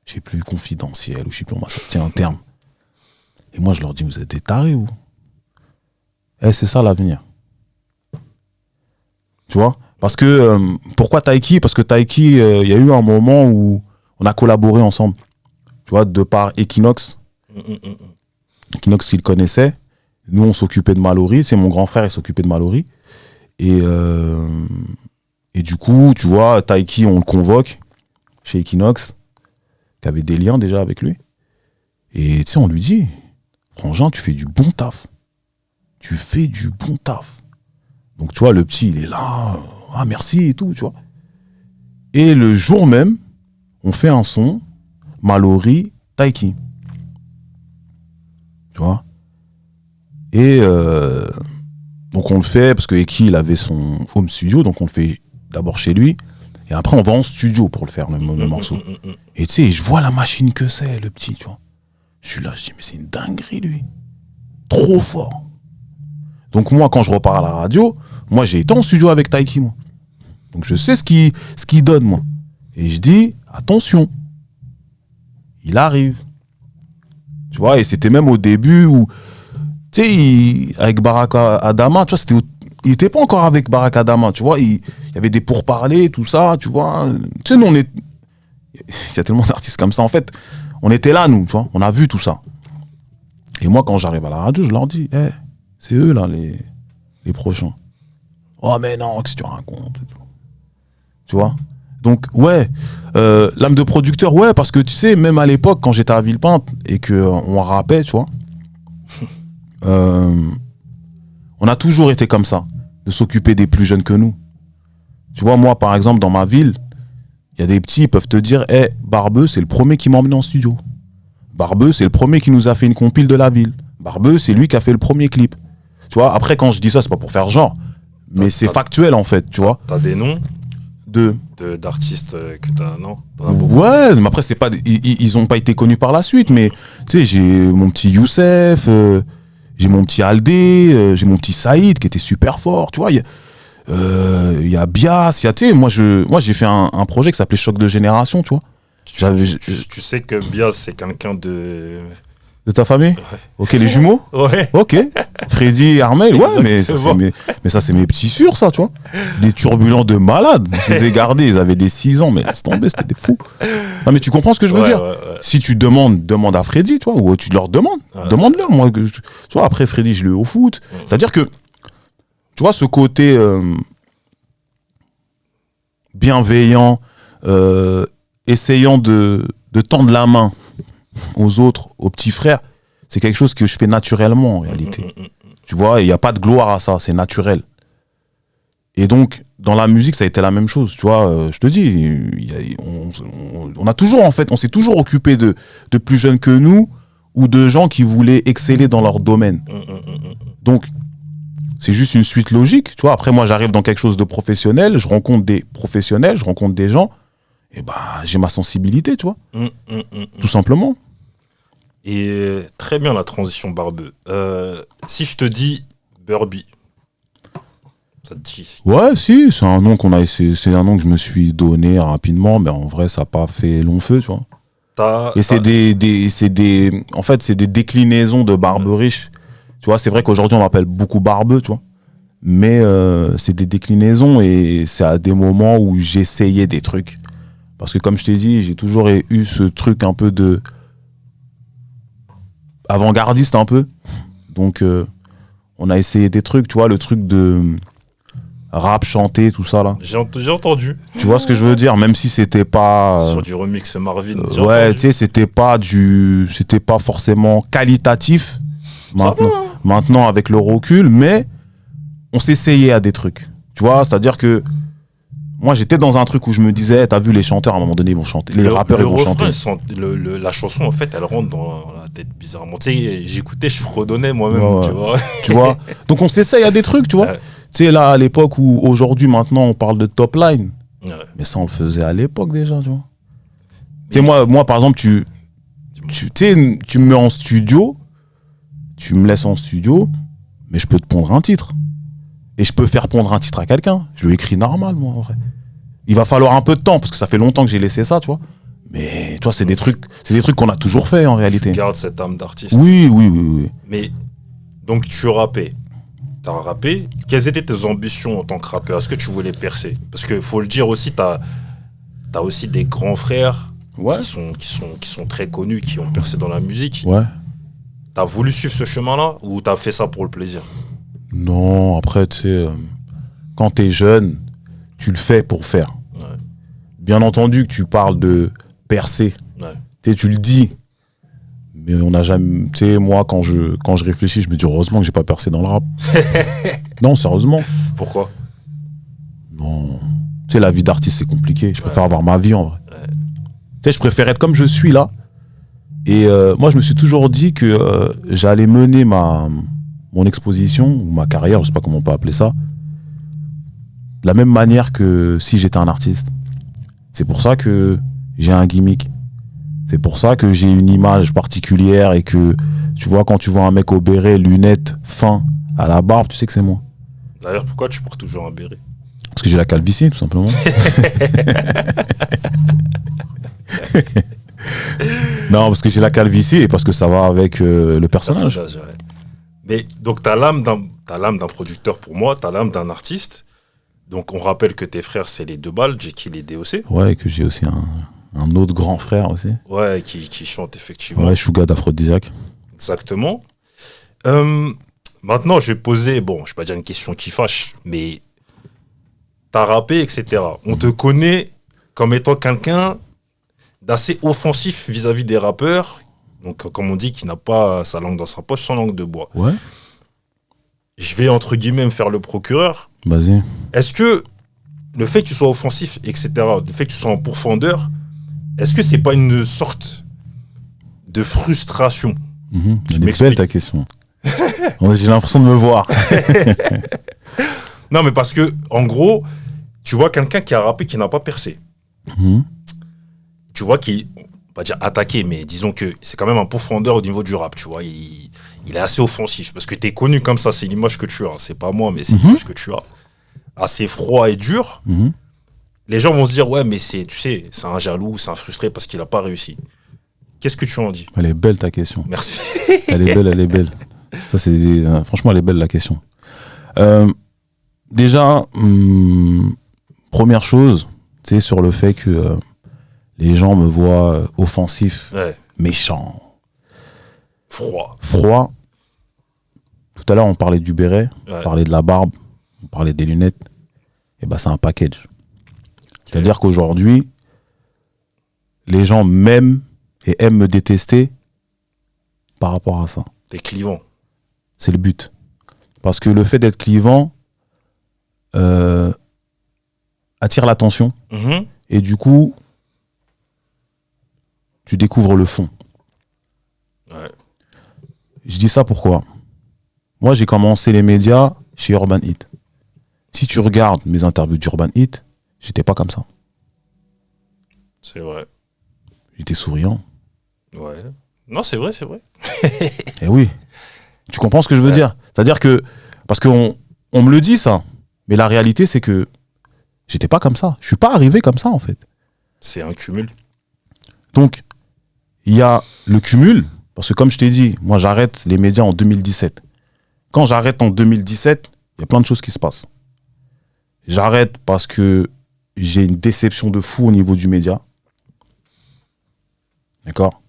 je sais plus, confidentiel, ou je sais plus, on m'a sorti un terme. Et moi, je leur dis, vous êtes des tarés, vous. C'est ça l'avenir. Tu vois ? Parce que, pourquoi Taiki ? Parce que Taiki, il y a eu un moment où on a collaboré ensemble. Tu vois, de par Equinox. Equinox, il connaissait. Nous, on s'occupait de Mallory. C'est mon grand frère, il s'occupait de Mallory. Et du coup, tu vois, Taiki, on le convoque chez Equinox, qui avait des liens déjà avec lui. Et tu sais, on lui dit, Frangin, tu fais du bon taf. Tu fais du bon taf. Donc, tu vois, le petit, il est là. Ah, merci et tout, tu vois. Et le jour même, on fait un son, Mallory, Taiki. Tu vois. Et donc, on le fait, parce que Eki, il avait son home studio, donc on le fait d'abord chez lui. Et après, on va en studio pour le faire, le morceau. Et tu sais, je vois la machine que c'est, le petit, tu vois. Je suis là, je dis, mais c'est une dinguerie, lui. Trop fort. Donc moi, quand je repars à la radio, moi, j'ai été en studio avec Taiki, moi. Donc je sais ce qu'il donne, moi. Et je dis, attention, il arrive. Tu vois, et c'était même au début où, tu sais, avec Baraka Adama, tu vois, il était pas encore avec Baraka Adama, tu vois, il y avait des pourparlers, tout ça, tu vois. Tu sais, nous, il y a tellement d'artistes comme ça, en fait. On était là, nous, tu vois, on a vu tout ça. Et moi, quand j'arrive à la radio, je leur dis, c'est eux, là, les prochains. Oh, mais non, qu'est-ce que tu racontes ? Tu vois ? Donc, ouais, l'âme de producteur, ouais, parce que tu sais, même à l'époque, quand j'étais à Villepinte et qu'on rappait, tu vois, on a toujours été comme ça, de s'occuper des plus jeunes que nous. Tu vois, moi, par exemple, dans ma ville, il y a des petits, ils peuvent te dire, Barbeux, c'est le premier qui m'a emmené en studio. Barbeux, c'est le premier qui nous a fait une compile de la ville. Barbeux, c'est lui qui a fait le premier clip. Tu vois, après, quand je dis ça, c'est pas pour faire genre, mais c'est factuel, en fait, tu vois. T'as des noms d'artistes que t'as, non ? Ouais, mais après, c'est pas, ils ont pas été connus par la suite, mais tu sais, j'ai mon petit Youssef, j'ai mon petit Aldé, j'ai mon petit Saïd qui était super fort, tu vois. Il y a Bias, tu sais, moi j'ai fait un projet qui s'appelait Choc de Génération, tu vois. Tu sais que Bias, c'est quelqu'un de ta famille ? Ouais. Ok, les jumeaux ? Ouais. Ok. Freddy et Armel, ouais, Exactement. mais ça, c'est mes petits sûrs, ça, tu vois. Des turbulents de malades. Je les ai gardés, ils avaient des 6 ans, mais laisse tomber, c'était des fous. Non, mais tu comprends ce que je veux dire ? Ouais. Si tu demande à Freddy, tu vois, ou tu leur demandes, demande-leur. Moi, tu vois, après Freddy, je l'ai eu au foot. C'est-à-dire que, tu vois, ce côté bienveillant, essayant de tendre la main aux autres, aux petits frères, c'est quelque chose que je fais naturellement en réalité. Tu vois, il n'y a pas de gloire à ça, c'est naturel. Et donc, dans la musique, ça a été la même chose. Tu vois, je te dis, on a toujours, en fait, on s'est toujours occupé de plus jeunes que nous ou de gens qui voulaient exceller dans leur domaine. Donc, c'est juste une suite logique. Tu vois, après, moi, j'arrive dans quelque chose de professionnel, je rencontre des professionnels, je rencontre des gens, et j'ai ma sensibilité, tu vois. Tout simplement. Et très bien la transition, Barbeux. Si je te dis Burby, ça te dit ? Ouais, si, c'est un nom c'est un nom que je me suis donné rapidement, mais en vrai, ça n'a pas fait long feu, tu vois. Et c'est en fait, c'est des déclinaisons de Barberiche. Tu vois, c'est vrai qu'aujourd'hui, on m'appelle beaucoup Barbeux, tu vois. Mais c'est des déclinaisons et c'est à des moments où j'essayais des trucs. Parce que comme je t'ai dit, j'ai toujours eu ce truc un peu de avant-gardiste un peu. Donc On a essayé des trucs, tu vois, le truc de rap chanté, tout ça là. J'ai entendu. Tu vois ce que je veux dire, même si c'était pas Sur du remix Marvin. ouais, tu sais, c'était pas forcément qualitatif. Maintenant avec le recul, mais on s'essayait à des trucs. Tu vois, c'est-à-dire que moi j'étais dans un truc où je me disais, t'as vu les chanteurs à un moment donné ils vont chanter, les rappeurs ils vont chanter. La chanson en fait elle rentre dans la tête bizarrement. Tu sais, j'écoutais, je fredonnais moi-même, Ouais. tu vois. Tu vois. Donc on s'essaye à des trucs, tu vois. Ouais. Tu sais là à l'époque où aujourd'hui maintenant on parle de top line, Ouais. mais ça on le faisait à l'époque déjà, tu vois. Tu sais moi par exemple tu sais tu me mets en studio, tu me laisses en studio, mais je peux te pondre un titre. Et je peux faire pondre un titre à quelqu'un. Je le écris normal, moi, en vrai. Il va falloir un peu de temps, parce que ça fait longtemps que j'ai laissé ça, tu vois. Mais, tu vois, c'est des trucs qu'on a toujours fait, en réalité. Tu gardes cette âme d'artiste. Oui. Mais, donc, tu rappais. T'as rappé. Quelles étaient tes ambitions en tant que rappeur? Est-ce que tu voulais percer? Parce qu'il faut le dire aussi, t'as aussi des grands frères Ouais. qui sont très connus, qui ont percé dans la musique. Ouais. T'as voulu suivre ce chemin-là ou t'as fait ça pour le plaisir? Non, après, tu sais, quand t'es jeune, tu le fais pour faire. Ouais. Bien entendu que tu parles de percer. Ouais. Tu sais, tu le dis. Mais on n'a jamais... Tu sais, moi, quand je réfléchis, je me dis heureusement que j'ai pas percé dans le rap. Non, sérieusement. Pourquoi? Non. Tu sais, la vie d'artiste, c'est compliqué. Je préfère avoir ma vie, en vrai. Ouais. Tu sais, je préfère être comme je suis, là. Et moi, je me suis toujours dit que j'allais mener mon exposition, ou ma carrière, je sais pas comment on peut appeler ça, de la même manière que si j'étais un artiste. C'est pour ça que j'ai un gimmick. C'est pour ça que j'ai une image particulière et que, tu vois, quand tu vois un mec au béret, lunettes, fin, à la barbe, tu sais que c'est moi. D'ailleurs, pourquoi tu portes toujours un béret? Parce que j'ai la calvitie, tout simplement. Non, parce que j'ai la calvitie et parce que ça va avec le personnage. Ouais. Mais donc, t'as l'âme d'un producteur pour moi, t'as l'âme d'un artiste. Donc, on rappelle que tes frères, c'est les 2 balles, Jekyll et DOC. Ouais, et que j'ai aussi un autre grand frère aussi. Ouais, qui chante effectivement. Ouais, Chouga d'Aphrodisiaque. Exactement. Maintenant, je vais poser, bon, je vais pas dire une question qui fâche, mais t'as rappé, etc. On te connaît comme étant quelqu'un d'assez offensif vis-à-vis des rappeurs. Donc, comme on dit, qui n'a pas sa langue dans sa poche, sans langue de bois. Ouais. Je vais, entre guillemets, me faire le procureur. Vas-y. Est-ce que le fait que tu sois offensif, etc., le fait que tu sois en pourfendeur, est-ce que c'est pas une sorte de frustration? Elle est belle ta question. J'ai l'impression de me voir. Non, mais parce que, en gros, tu vois quelqu'un qui a rappé qui n'a pas percé. Tu vois qui, on va dire attaqué, mais disons que c'est quand même un pourfendeur au niveau du rap, tu vois. Il est assez offensif parce que t'es connu comme ça, c'est l'image que tu as. C'est pas moi, mais c'est l'image que tu as. Assez froid et dur. Les gens vont se dire, ouais, mais tu sais, c'est un jaloux, c'est un frustré parce qu'il n'a pas réussi. Qu'est-ce que tu en dis? Elle est belle ta question. Merci. Elle est belle. Ça, franchement, elle est belle la question. Déjà, première chose, c'est sur le fait que les gens me voient offensif, Ouais. méchant, Froid. Tout à l'heure, on parlait du béret, Ouais. on parlait de la barbe, on parlait des lunettes. Et ben, c'est un package. C'est-à-dire qu'aujourd'hui, les gens m'aiment et aiment me détester par rapport à ça. T'es clivant. C'est le but. Parce que le fait d'être clivant attire l'attention. Et du coup, tu découvres le fond. Ouais. Je dis ça pourquoi? Moi, j'ai commencé les médias chez Urban Hit. Si tu regardes mes interviews d'Urban Hit, j'étais pas comme ça. C'est vrai. J'étais souriant. Ouais. Non, c'est vrai. Eh oui. Tu comprends ce que je veux dire? C'est-à-dire que, parce qu'on me le dit ça, mais la réalité c'est que j'étais pas comme ça. Je suis pas arrivé comme ça en fait. C'est un cumul. Donc, il y a le cumul, parce que comme je t'ai dit, moi j'arrête les médias en 2017. Quand j'arrête en 2017, il y a plein de choses qui se passent. J'arrête parce que j'ai une déception de fou au niveau du média. D'accord?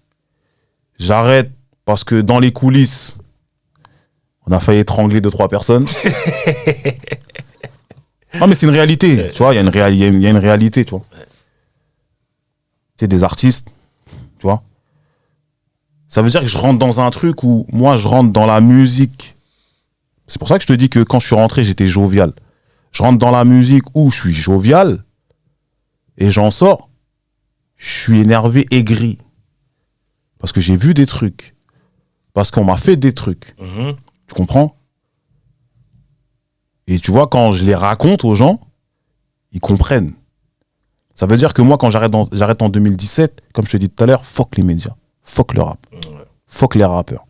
J'arrête parce que dans les coulisses, On a failli étrangler 2-3 personnes. Non, mais c'est une réalité. Tu vois, il y a une réalité, tu vois. C'est des artistes, tu vois. Ça veut dire que je rentre dans un truc où moi, je rentre dans la musique. C'est pour ça que je te dis que quand je suis rentré, j'étais jovial. Je rentre dans la musique où je suis jovial et j'en sors. Je suis énervé, aigri. Parce que j'ai vu des trucs. Parce qu'on m'a fait des trucs. Tu comprends? Et tu vois, quand je les raconte aux gens, ils comprennent. Ça veut dire que moi, quand j'arrête en 2017, comme je te dis tout à l'heure, fuck les médias, fuck le rap, fuck les rappeurs.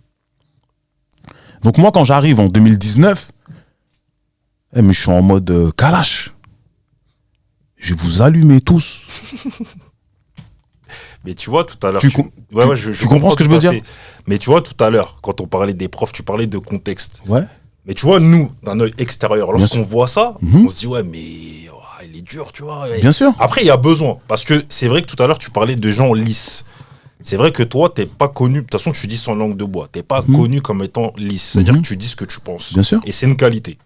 Donc moi, quand j'arrive en 2019, mais je suis en mode Kalash. Je vais vous allumer tous. Mais tu vois, tout à l'heure... Tu comprends ce que je veux dire? Mais tu vois, tout à l'heure, quand on parlait des profs, tu parlais de contexte. Ouais. Mais tu vois, nous, d'un œil extérieur, lorsqu'on voit ça, on se dit, ouais, mais il est dur, tu vois. Bien sûr. Après, il y a besoin. Parce que c'est vrai que tout à l'heure, tu parlais de gens lisses. C'est vrai que toi, t'es pas connu, de toute façon, tu dis sans langue de bois. T'es pas connu comme étant lisse. C'est-à-dire que tu dis ce que tu penses. Bien sûr. Et c'est une qualité.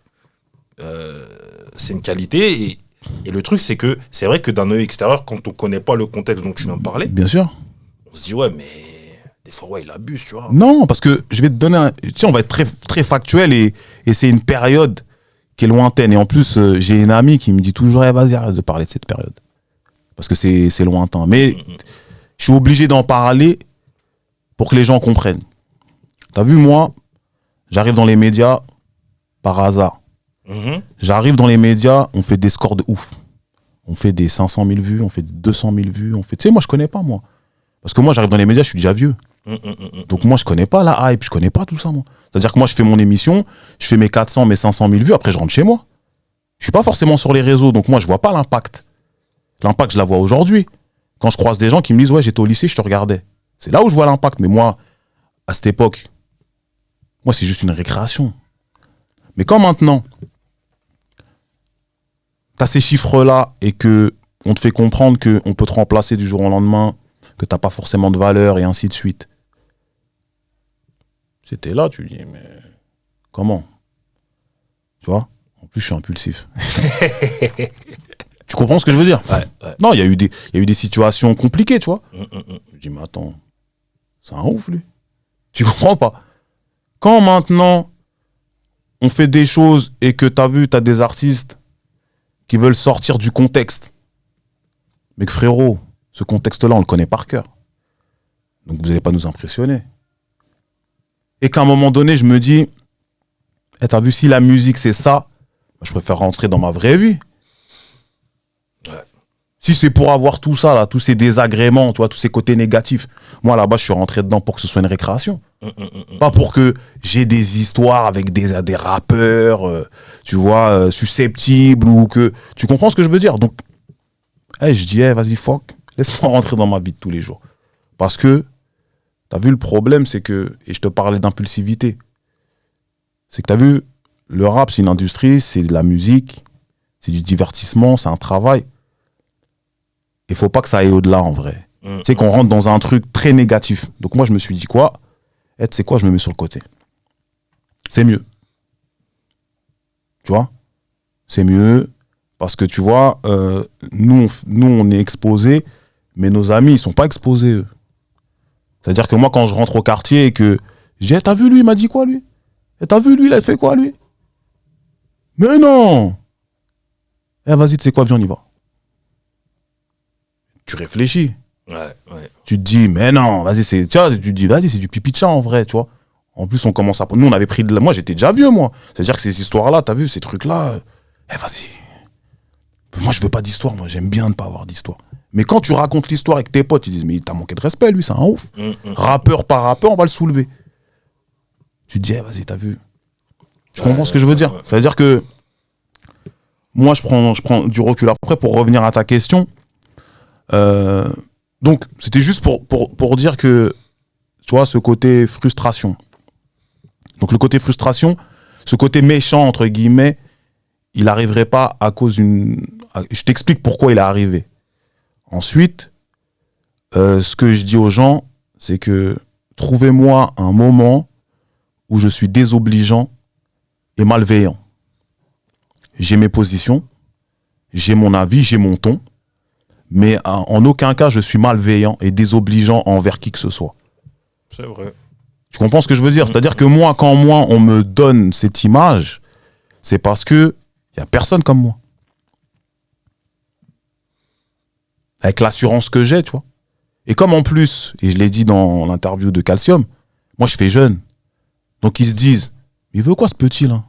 C'est une qualité. Et le truc, c'est que c'est vrai que d'un œil extérieur, quand on connaît pas le contexte dont tu viens de parler, bien sûr, on se dit, ouais, mais des fois, ouais, il abuse, tu vois. Non, parce que je vais te donner tu sais, on va être très, très factuel et c'est une période qui est lointaine. Et en plus, j'ai une amie qui me dit toujours, vas-y, arrête de parler de cette période. Parce que c'est lointain. Mais je suis obligé d'en parler pour que les gens comprennent. T'as vu, moi, j'arrive dans les médias par hasard. J'arrive dans les médias, on fait des scores de ouf. On fait des 500 000 vues, on fait des 200 000 vues. Tu sais, moi, je connais pas, moi. Parce que moi, j'arrive dans les médias, je suis déjà vieux. Donc moi, je connais pas la hype, je connais pas tout ça, moi. C'est-à-dire que moi, je fais mon émission, je fais mes 400, mes 500 000 vues, après je rentre chez moi. Je suis pas forcément sur les réseaux, donc moi, je vois pas l'impact. L'impact, je la vois aujourd'hui. Quand je croise des gens qui me disent, ouais, j'étais au lycée, je te regardais. C'est là où je vois l'impact. Mais moi, à cette époque, moi, c'est juste une récréation. Mais quand maintenant, t'as ces chiffres-là et que on te fait comprendre qu'on peut te remplacer du jour au lendemain, que t'as pas forcément de valeur et ainsi de suite. C'était là, tu dis, mais comment? Tu vois? En plus, je suis impulsif. Tu comprends ce que je veux dire? Ouais. Non, il y a eu des situations compliquées, tu vois. Je dis, mais attends, c'est un ouf, lui. Tu comprends pas? Quand maintenant, on fait des choses et que t'as des artistes qui veulent sortir du contexte, mais que frérot, ce contexte-là, on le connaît par cœur. Donc vous n'allez pas nous impressionner. Et qu'à un moment donné, je me dis, t'as vu, si la musique c'est ça, je préfère rentrer dans ma vraie vie. Ouais. Si c'est pour avoir tout ça, là, tous ces désagréments, tu vois, tous ces côtés négatifs, moi là-bas, je suis rentré dedans pour que ce soit une récréation. Pas pour que j'ai des histoires avec des rappeurs, tu vois, susceptibles ou que... Tu comprends ce que je veux dire? Donc, je dis, vas-y, fuck, laisse-moi rentrer dans ma vie de tous les jours. Parce que, t'as vu, le problème, c'est que, et je te parlais d'impulsivité, c'est que t'as vu, le rap, c'est une industrie, c'est de la musique, c'est du divertissement, c'est un travail. Il faut pas que ça aille au-delà, en vrai. Tu sais qu'on rentre dans un truc très négatif. Donc moi, je me suis dit quoi? Tu sais quoi, je me mets sur le côté. C'est mieux. Tu vois? C'est mieux parce que, tu vois, nous, on est exposés, mais nos amis, ils sont pas exposés, eux. C'est-à-dire que moi, quand je rentre au quartier et que je dis, t'as vu lui, il m'a dit quoi, lui? T'as vu lui, il a fait quoi, lui? Mais non! Vas-y, tu sais quoi, viens, on y va. Tu réfléchis. Ouais. Tu te dis, mais non, vas-y, tu te dis, vas-y, c'est du pipi de chat, en vrai, tu vois. En plus, on commence à... Nous, on avait pris de... Moi, j'étais déjà vieux, moi. C'est-à-dire que ces histoires-là, t'as vu, ces trucs-là... vas-y. Moi, je veux pas d'histoire, moi. J'aime bien ne pas avoir d'histoire. Mais quand tu racontes l'histoire avec tes potes, ils disent, mais il t'a manqué de respect, lui, c'est un ouf. Rappeur par rappeur, on va le soulever. Tu te dis, vas-y, t'as vu. Tu comprends ce que je veux dire? C'est-à-dire que... Moi, je prends du recul après pour revenir à ta question. Donc, c'était juste pour dire que, tu vois, ce côté frustration. Donc, le côté frustration, ce côté méchant, entre guillemets, il n'arriverait pas à cause d'une... Je t'explique pourquoi il est arrivé. Ensuite, ce que je dis aux gens, c'est que trouvez-moi un moment où je suis désobligeant et malveillant. J'ai mes positions, j'ai mon avis, j'ai mon ton, mais en aucun cas je suis malveillant et désobligeant envers qui que ce soit. C'est vrai. Tu comprends ce que je veux dire? C'est-à-dire que moi, quand on me donne cette image, c'est parce que y a personne comme moi. Avec l'assurance que j'ai, tu vois. Et comme en plus, et je l'ai dit dans l'interview de Calcium, moi je fais jeune. Donc ils se disent, il veut quoi ce petit là?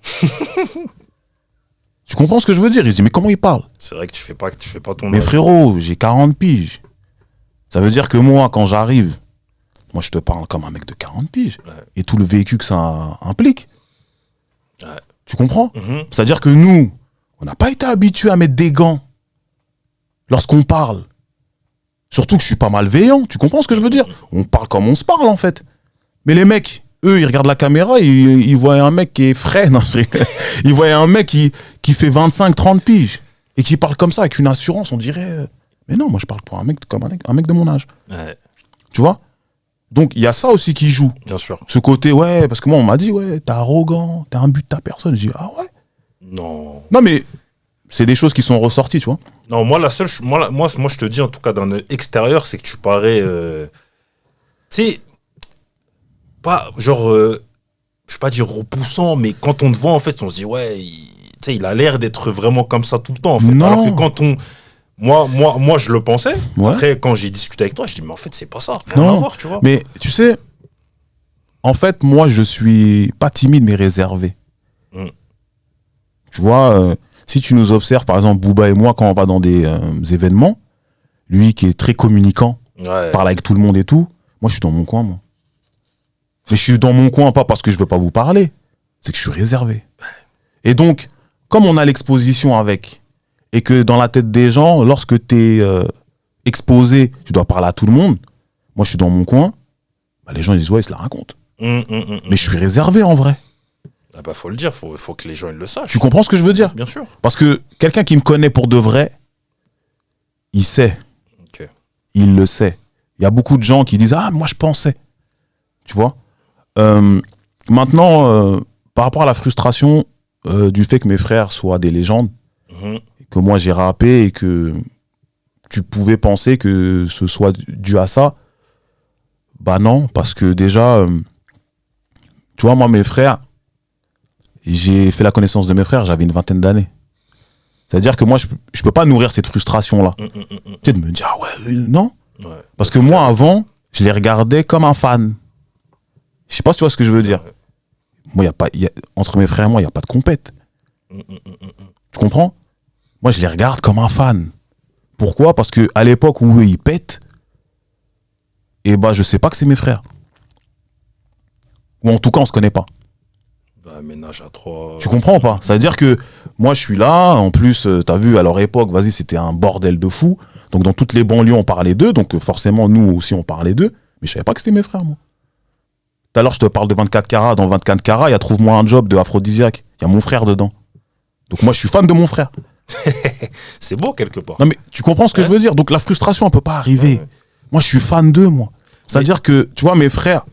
Tu comprends ce que je veux dire? Ils se disent, mais comment il parle? C'est vrai que tu fais pas ton Mais âge. frérot, j'ai 40 piges. Ça veut dire que moi, quand j'arrive, moi je te parle comme un mec de 40 piges. Ouais. Et tout le vécu que ça implique. Ouais. Tu comprends? Mhm. C'est-à-dire que nous, on n'a pas été habitués à mettre des gants lorsqu'on parle. Surtout que je suis pas malveillant, tu comprends ce que je veux dire? On parle comme on se parle en fait. Mais les mecs, eux, ils regardent la caméra, ils voient un mec qui est frais, non, ils voient un mec qui fait 25-30 piges et qui parle comme ça avec une assurance, on dirait... Mais non, moi je parle pour un mec comme un mec de mon âge. Ouais, Tu vois? Donc il y a ça aussi qui joue. bien sûr. Ce côté, ouais, parce que moi on m'a dit, ouais, t'es arrogant, t'es un but de ta personne. Je dis, ah ouais? Non. Non mais c'est des choses qui sont ressorties, tu vois. Non, moi, moi, je te dis, en tout cas, d'un œil extérieur, c'est que tu parais. Tu sais, pas genre. Je vais pas dire repoussant, mais quand on te voit, en fait, on se dit, ouais, tu sais, il a l'air d'être vraiment comme ça tout le temps, en fait. Non. Alors que quand on. Moi, je le pensais. Ouais. Après, quand j'ai discuté avec toi, je dis, mais en fait, c'est pas ça. Rien Non. à voir, tu vois. Mais tu sais, en fait, moi je suis pas timide mais réservé. Mm. Tu vois, si tu nous observes, par exemple, Booba et moi, quand on va dans des événements, lui qui est très communicant, Ouais. parle avec tout le monde et tout, moi je suis dans mon coin, moi. Mais je suis dans mon coin pas parce que je veux pas vous parler, c'est que je suis réservé. Et donc, comme on a l'exposition avec, et que dans la tête des gens, lorsque tu es exposé, tu dois parler à tout le monde, moi je suis dans mon coin, bah, les gens ils disent ouais, ils se la racontent. Mais je suis réservé en vrai. Ah bah, faut le dire, faut que les gens ils le sachent. Tu comprends ce que je veux dire? Bien sûr. Parce que quelqu'un qui me connaît pour de vrai, il sait. Ok. Il le sait. Il y a beaucoup de gens qui disent ah moi je pensais. Tu vois. Maintenant, par rapport à la frustration du fait que mes frères soient des légendes, Mhm. et que moi j'ai rappé et que tu pouvais penser que ce soit dû à ça, bah non, parce que déjà, tu vois, moi mes frères, j'ai fait la connaissance de mes frères, j'avais une vingtaine d'années. C'est-à-dire que moi, je peux pas nourrir cette frustration-là. Tu sais, de me dire, ah ouais, non. Ouais. Parce que moi, avant, je les regardais comme un fan. Je sais pas si tu vois ce que je veux dire. Ouais. Moi, entre mes frères et moi, il n'y a pas de compète. Tu comprends? Moi, je les regarde comme un fan. Pourquoi? Parce que à l'époque où eux, ils pètent, et bah, je sais pas que c'est mes frères. Ou en tout cas, on se connaît pas. Bah, ménage à trois. Tu comprends ou pas? C'est-à-dire que moi, je suis là, en plus, t'as vu, à leur époque, vas-y, c'était un bordel de fou. Donc, dans toutes les banlieues, on parlait d'eux. Donc, forcément, nous aussi, on parlait d'eux. Mais je savais pas que c'était mes frères, moi. Tout à l'heure, je te parle de 24 carats. Dans 24 carats, il y a Trouve-moi un job de Aphrodisiaque. Il y a mon frère dedans. Donc, moi, je suis fan de mon frère. C'est beau quelque part. Non, mais tu comprends ce que je veux dire? Donc, la frustration, elle peut pas arriver. Ouais. Moi, je suis fan d'eux, moi. C'est-à-dire que, tu vois, mes frères,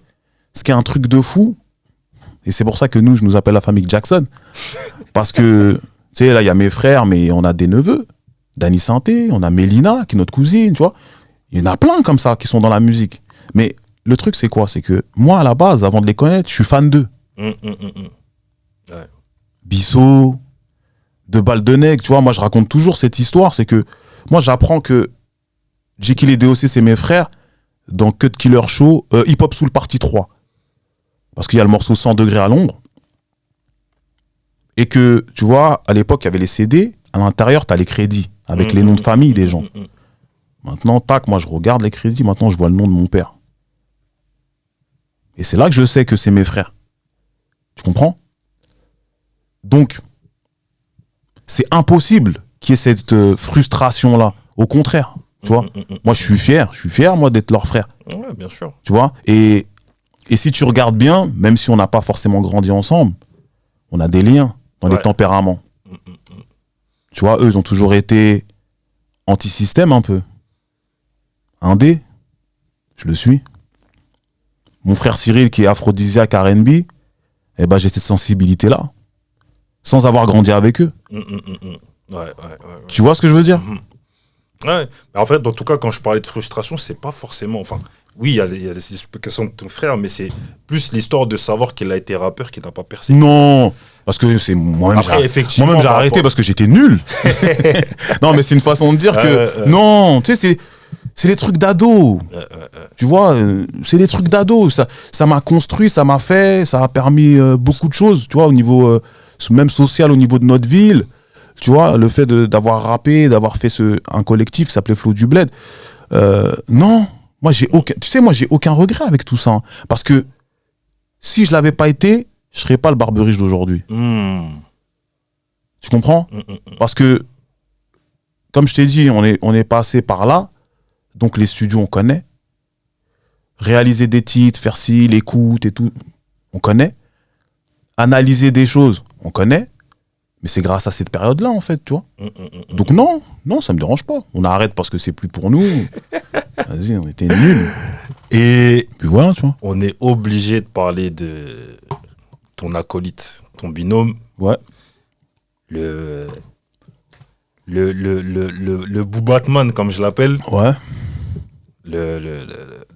ce qui est un truc de fou, et c'est pour ça que nous, je nous appelle la famille Jackson. Parce que, tu sais, là, il y a mes frères, mais on a des neveux. Dany Santé, on a Mélina, qui est notre cousine, tu vois. Il y en a plein comme ça qui sont dans la musique. Mais le truc, c'est quoi? C'est que moi, à la base, avant de les connaître, je suis fan d'eux. Ouais. Bissot, de Baldenec, tu vois, moi, je raconte toujours cette histoire. C'est que moi, j'apprends que Jekyll et DOC, c'est mes frères, dans Cut Killer Show, Hip Hop Soul Partie 3. Parce qu'il y a le morceau 100 degrés à l'ombre. Et que, tu vois, à l'époque, il y avait les CD. À l'intérieur, tu as les crédits avec les noms de famille des gens. Maintenant, tac, moi, je regarde les crédits. Maintenant, je vois le nom de mon père. Et c'est là que je sais que c'est mes frères. Tu comprends? Donc, c'est impossible qu'il y ait cette frustration-là. Au contraire, tu vois. Moi, je suis fier, moi, d'être leur frère. Ouais, bien sûr. Tu vois? Et si tu regardes bien, même si on n'a pas forcément grandi ensemble, on a des liens dans les tempéraments. Tu vois, eux, ils ont toujours été anti-système un peu. Indé, je le suis. Mon frère Cyril, qui est aphrodisiaque R&B, eh ben, j'ai cette sensibilité-là. sans avoir grandi avec eux. Ouais. Tu vois ce que je veux dire? Ouais. Mais en fait, en tout cas, quand je parlais de frustration, c'est pas forcément. Enfin, oui, il y a les explications de ton frère, mais c'est plus l'histoire de savoir qu'il a été rappeur, qu'il n'a pas percé. Non, parce que c'est moi-même. Après, effectivement, Moi-même, j'ai arrêté parce que j'étais nul. Non, mais c'est une façon de dire que non, tu sais, c'est des trucs d'ado. Tu vois, c'est des trucs d'ado. Ça m'a construit, ça m'a fait, ça a permis beaucoup de choses. Tu vois, au niveau même social, au niveau de notre ville. Tu vois, le fait d'avoir rappé, d'avoir fait un collectif qui s'appelait Flow du Bled. Non, moi j'ai aucun regret avec tout ça. Hein. Parce que si je l'avais pas été, je serais pas le Barberiche d'aujourd'hui. Tu comprends? Parce que, comme je t'ai dit, on est passé par là. Donc les studios, on connaît. Réaliser des titres, faire ci, l'écoute et tout, on connaît. Analyser des choses, on connaît. Mais c'est grâce à cette période-là, en fait, tu vois. Donc non, ça me dérange pas. On arrête parce que c'est plus pour nous. Vas-y, on était nuls. Et puis voilà, tu vois. On est obligé de parler de ton acolyte, ton binôme. Ouais. Le Boobatman, comme je l'appelle. Ouais.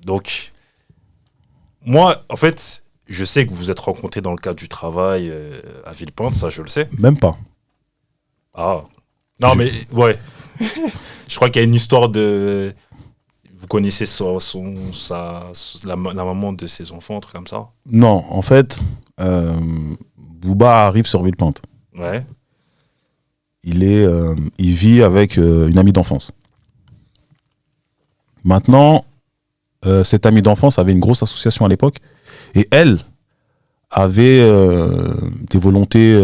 Donc, moi, en fait, je sais que vous vous êtes rencontrés dans le cadre du travail à Villepinte, ça je le sais. Même pas. Ah. Non, mais ouais. Je crois qu'il y a une histoire de... Vous connaissez la maman de ses enfants, un truc comme ça? Non, en fait, Booba arrive sur Villepinte. Ouais. Il vit avec une amie d'enfance. Maintenant, cette amie d'enfance avait une grosse association à l'époque. Et elle avait des volontés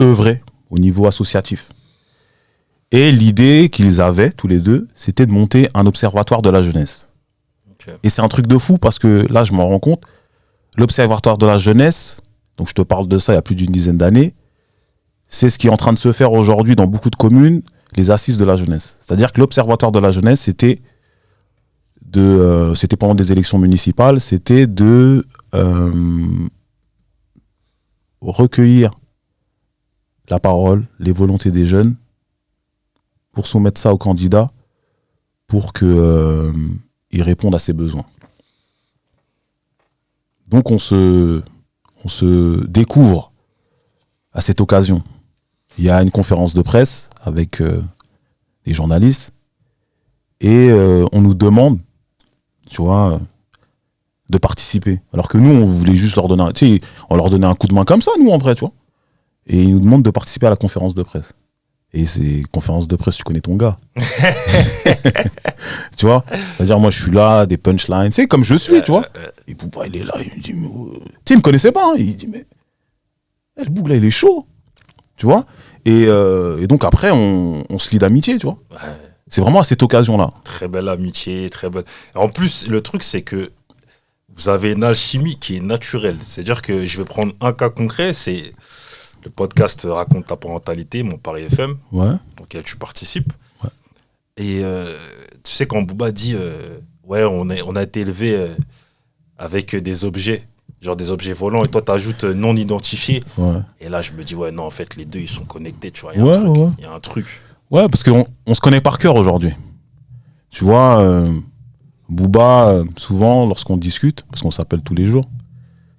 œuvrées au niveau associatif. Et l'idée qu'ils avaient, tous les deux, c'était de monter un observatoire de la jeunesse. Okay. Et c'est un truc de fou parce que là, je m'en rends compte, l'observatoire de la jeunesse, donc je te parle de ça il y a plus d'une dizaine d'années, c'est ce qui est en train de se faire aujourd'hui dans beaucoup de communes, les assises de la jeunesse. C'est-à-dire que l'observatoire de la jeunesse, c'était pendant des élections municipales, c'était de recueillir la parole, les volontés des jeunes, pour soumettre ça aux candidats, pour qu'ils répondent à ses besoins. Donc on se découvre à cette occasion. Il y a une conférence de presse avec des journalistes, et on nous demande, tu vois, de participer. Alors que nous, on voulait juste leur donner on leur donnait un coup de main comme ça, nous, en vrai, tu vois. Et ils nous demandent de participer à la conférence de presse. Et c'est conférence de presse, tu connais ton gars. Tu vois? C'est-à-dire, moi, je suis là, des punchlines, tu sais, comme je suis, tu vois. Et Booba, il est là, il me dit, tu sais, il me connaissait pas, hein. Il dit, mais le Boug, là, il est chaud. Tu vois? Et donc, après, on se lie d'amitié, tu vois. Ouais. C'est vraiment à cette occasion-là. Très belle amitié, très belle. En plus, le truc, c'est que vous avez une alchimie qui est naturelle. C'est-à-dire que je vais prendre un cas concret, c'est le podcast Raconte ta parentalité, mon Paris FM, auquel tu participes. Ouais. Et tu sais, quand Booba dit ouais, on a été élevé avec des objets, genre des objets volants, et toi, t'ajoutes non identifiés. Ouais. Et là, je me dis, ouais, non, en fait, les deux, ils sont connectés, tu vois. Il y a un truc. Ouais, parce qu'on se connaît par cœur aujourd'hui. Tu vois, Booba, souvent, lorsqu'on discute, parce qu'on s'appelle tous les jours,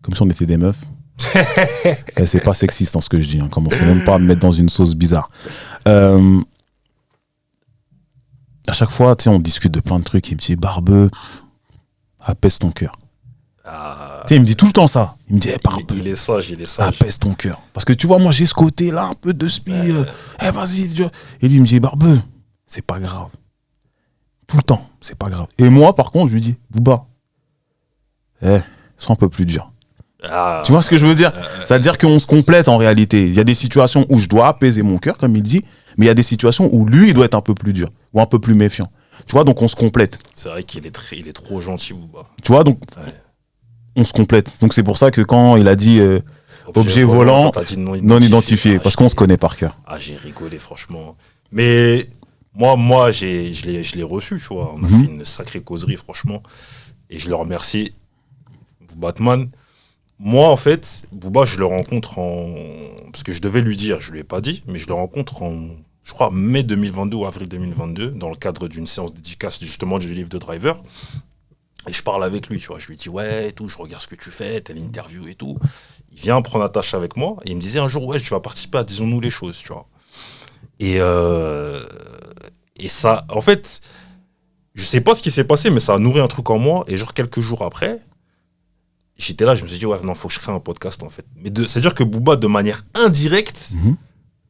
comme si on était des meufs. C'est pas sexiste, hein, ce que je dis. Hein, commencez même pas à me mettre dans une sauce bizarre. À chaque fois, tu sais, on discute de plein de trucs. Il me dit, Barbeux, apaise ton cœur. Tu sais, il me dit tout le temps ça. Il me dit, Barbeux, il est sage. apaise ton cœur. Parce que tu vois, moi, j'ai ce côté-là, un peu de spi. Vas-y. Et lui, il me dit, Barbeux, c'est pas grave. Tout le temps, c'est pas grave. Et moi, par contre, je lui dis, Booba, sois un peu plus dur. Tu vois ce que je veux dire? C'est-à-dire qu'on se complète en réalité. Il y a des situations où je dois apaiser mon cœur, comme il dit, mais il y a des situations où lui, il doit être un peu plus dur ou un peu plus méfiant. Tu vois, donc on se complète. C'est vrai qu'il est il est trop gentil, Booba. Tu vois, donc on se complète. Donc c'est pour ça que quand il a dit objet volant non identifié, parce qu'on se connaît par cœur. Ah, j'ai rigolé, franchement. Mais moi je l'ai reçu, tu vois. On a fait une sacrée causerie, franchement. Et je le remercie, Batman. moi, en fait, Booba, je le rencontre parce que je devais lui dire, je lui ai pas dit, mais je le rencontre je crois, mai 2022 ou avril 2022, dans le cadre d'une séance dédicace, justement, du livre de Driver. Et je parle avec lui, tu vois. Je lui dis, ouais, et tout, je regarde ce que tu fais, telle interview et tout. Il vient prendre attache avec moi et il me disait un jour, ouais, tu vas participer à Disons-nous les choses, tu vois. Et ça, en fait, je sais pas ce qui s'est passé, mais ça a nourri un truc en moi. Et genre, quelques jours après, j'étais là, je me suis dit, ouais, non, faut que je crée un podcast, en fait. Mais c'est-à-dire que Booba, de manière indirecte,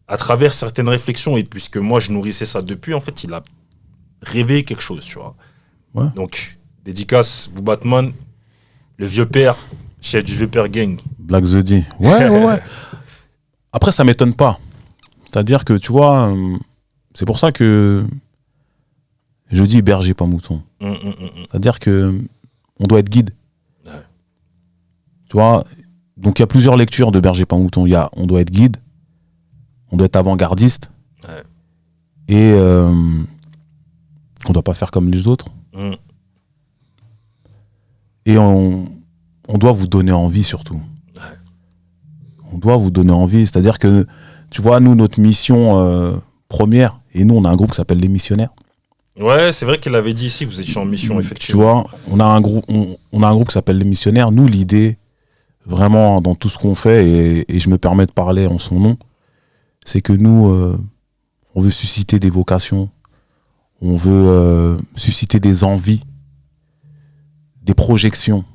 à travers certaines réflexions, et puisque moi, je nourrissais ça depuis, en fait, il a réveillé quelque chose, tu vois. Ouais. Donc, dédicace, Boobatman, le vieux père, chef du vieux père gang. Black the D. Ouais. Après, ça m'étonne pas. C'est-à-dire que, tu vois, c'est pour ça que je dis berger, pas mouton. C'est-à-dire que on doit être guide. Ouais. Tu vois, donc il y a plusieurs lectures de berger, pas mouton. On doit être guide, on doit être avant-gardiste, Ouais. et on doit pas faire comme les autres. Et on doit vous donner envie, surtout. On doit vous donner envie. C'est-à-dire que, tu vois, nous, notre mission première, et nous, on a un groupe qui s'appelle Les Missionnaires. Ouais, c'est vrai qu'il avait dit ici que vous étiez en mission, effectivement. Tu vois, on a un groupe qui s'appelle Les Missionnaires. Nous, l'idée, vraiment, dans tout ce qu'on fait, et je me permets de parler en son nom, c'est que nous, on veut susciter des vocations, on veut susciter des envies, des projections.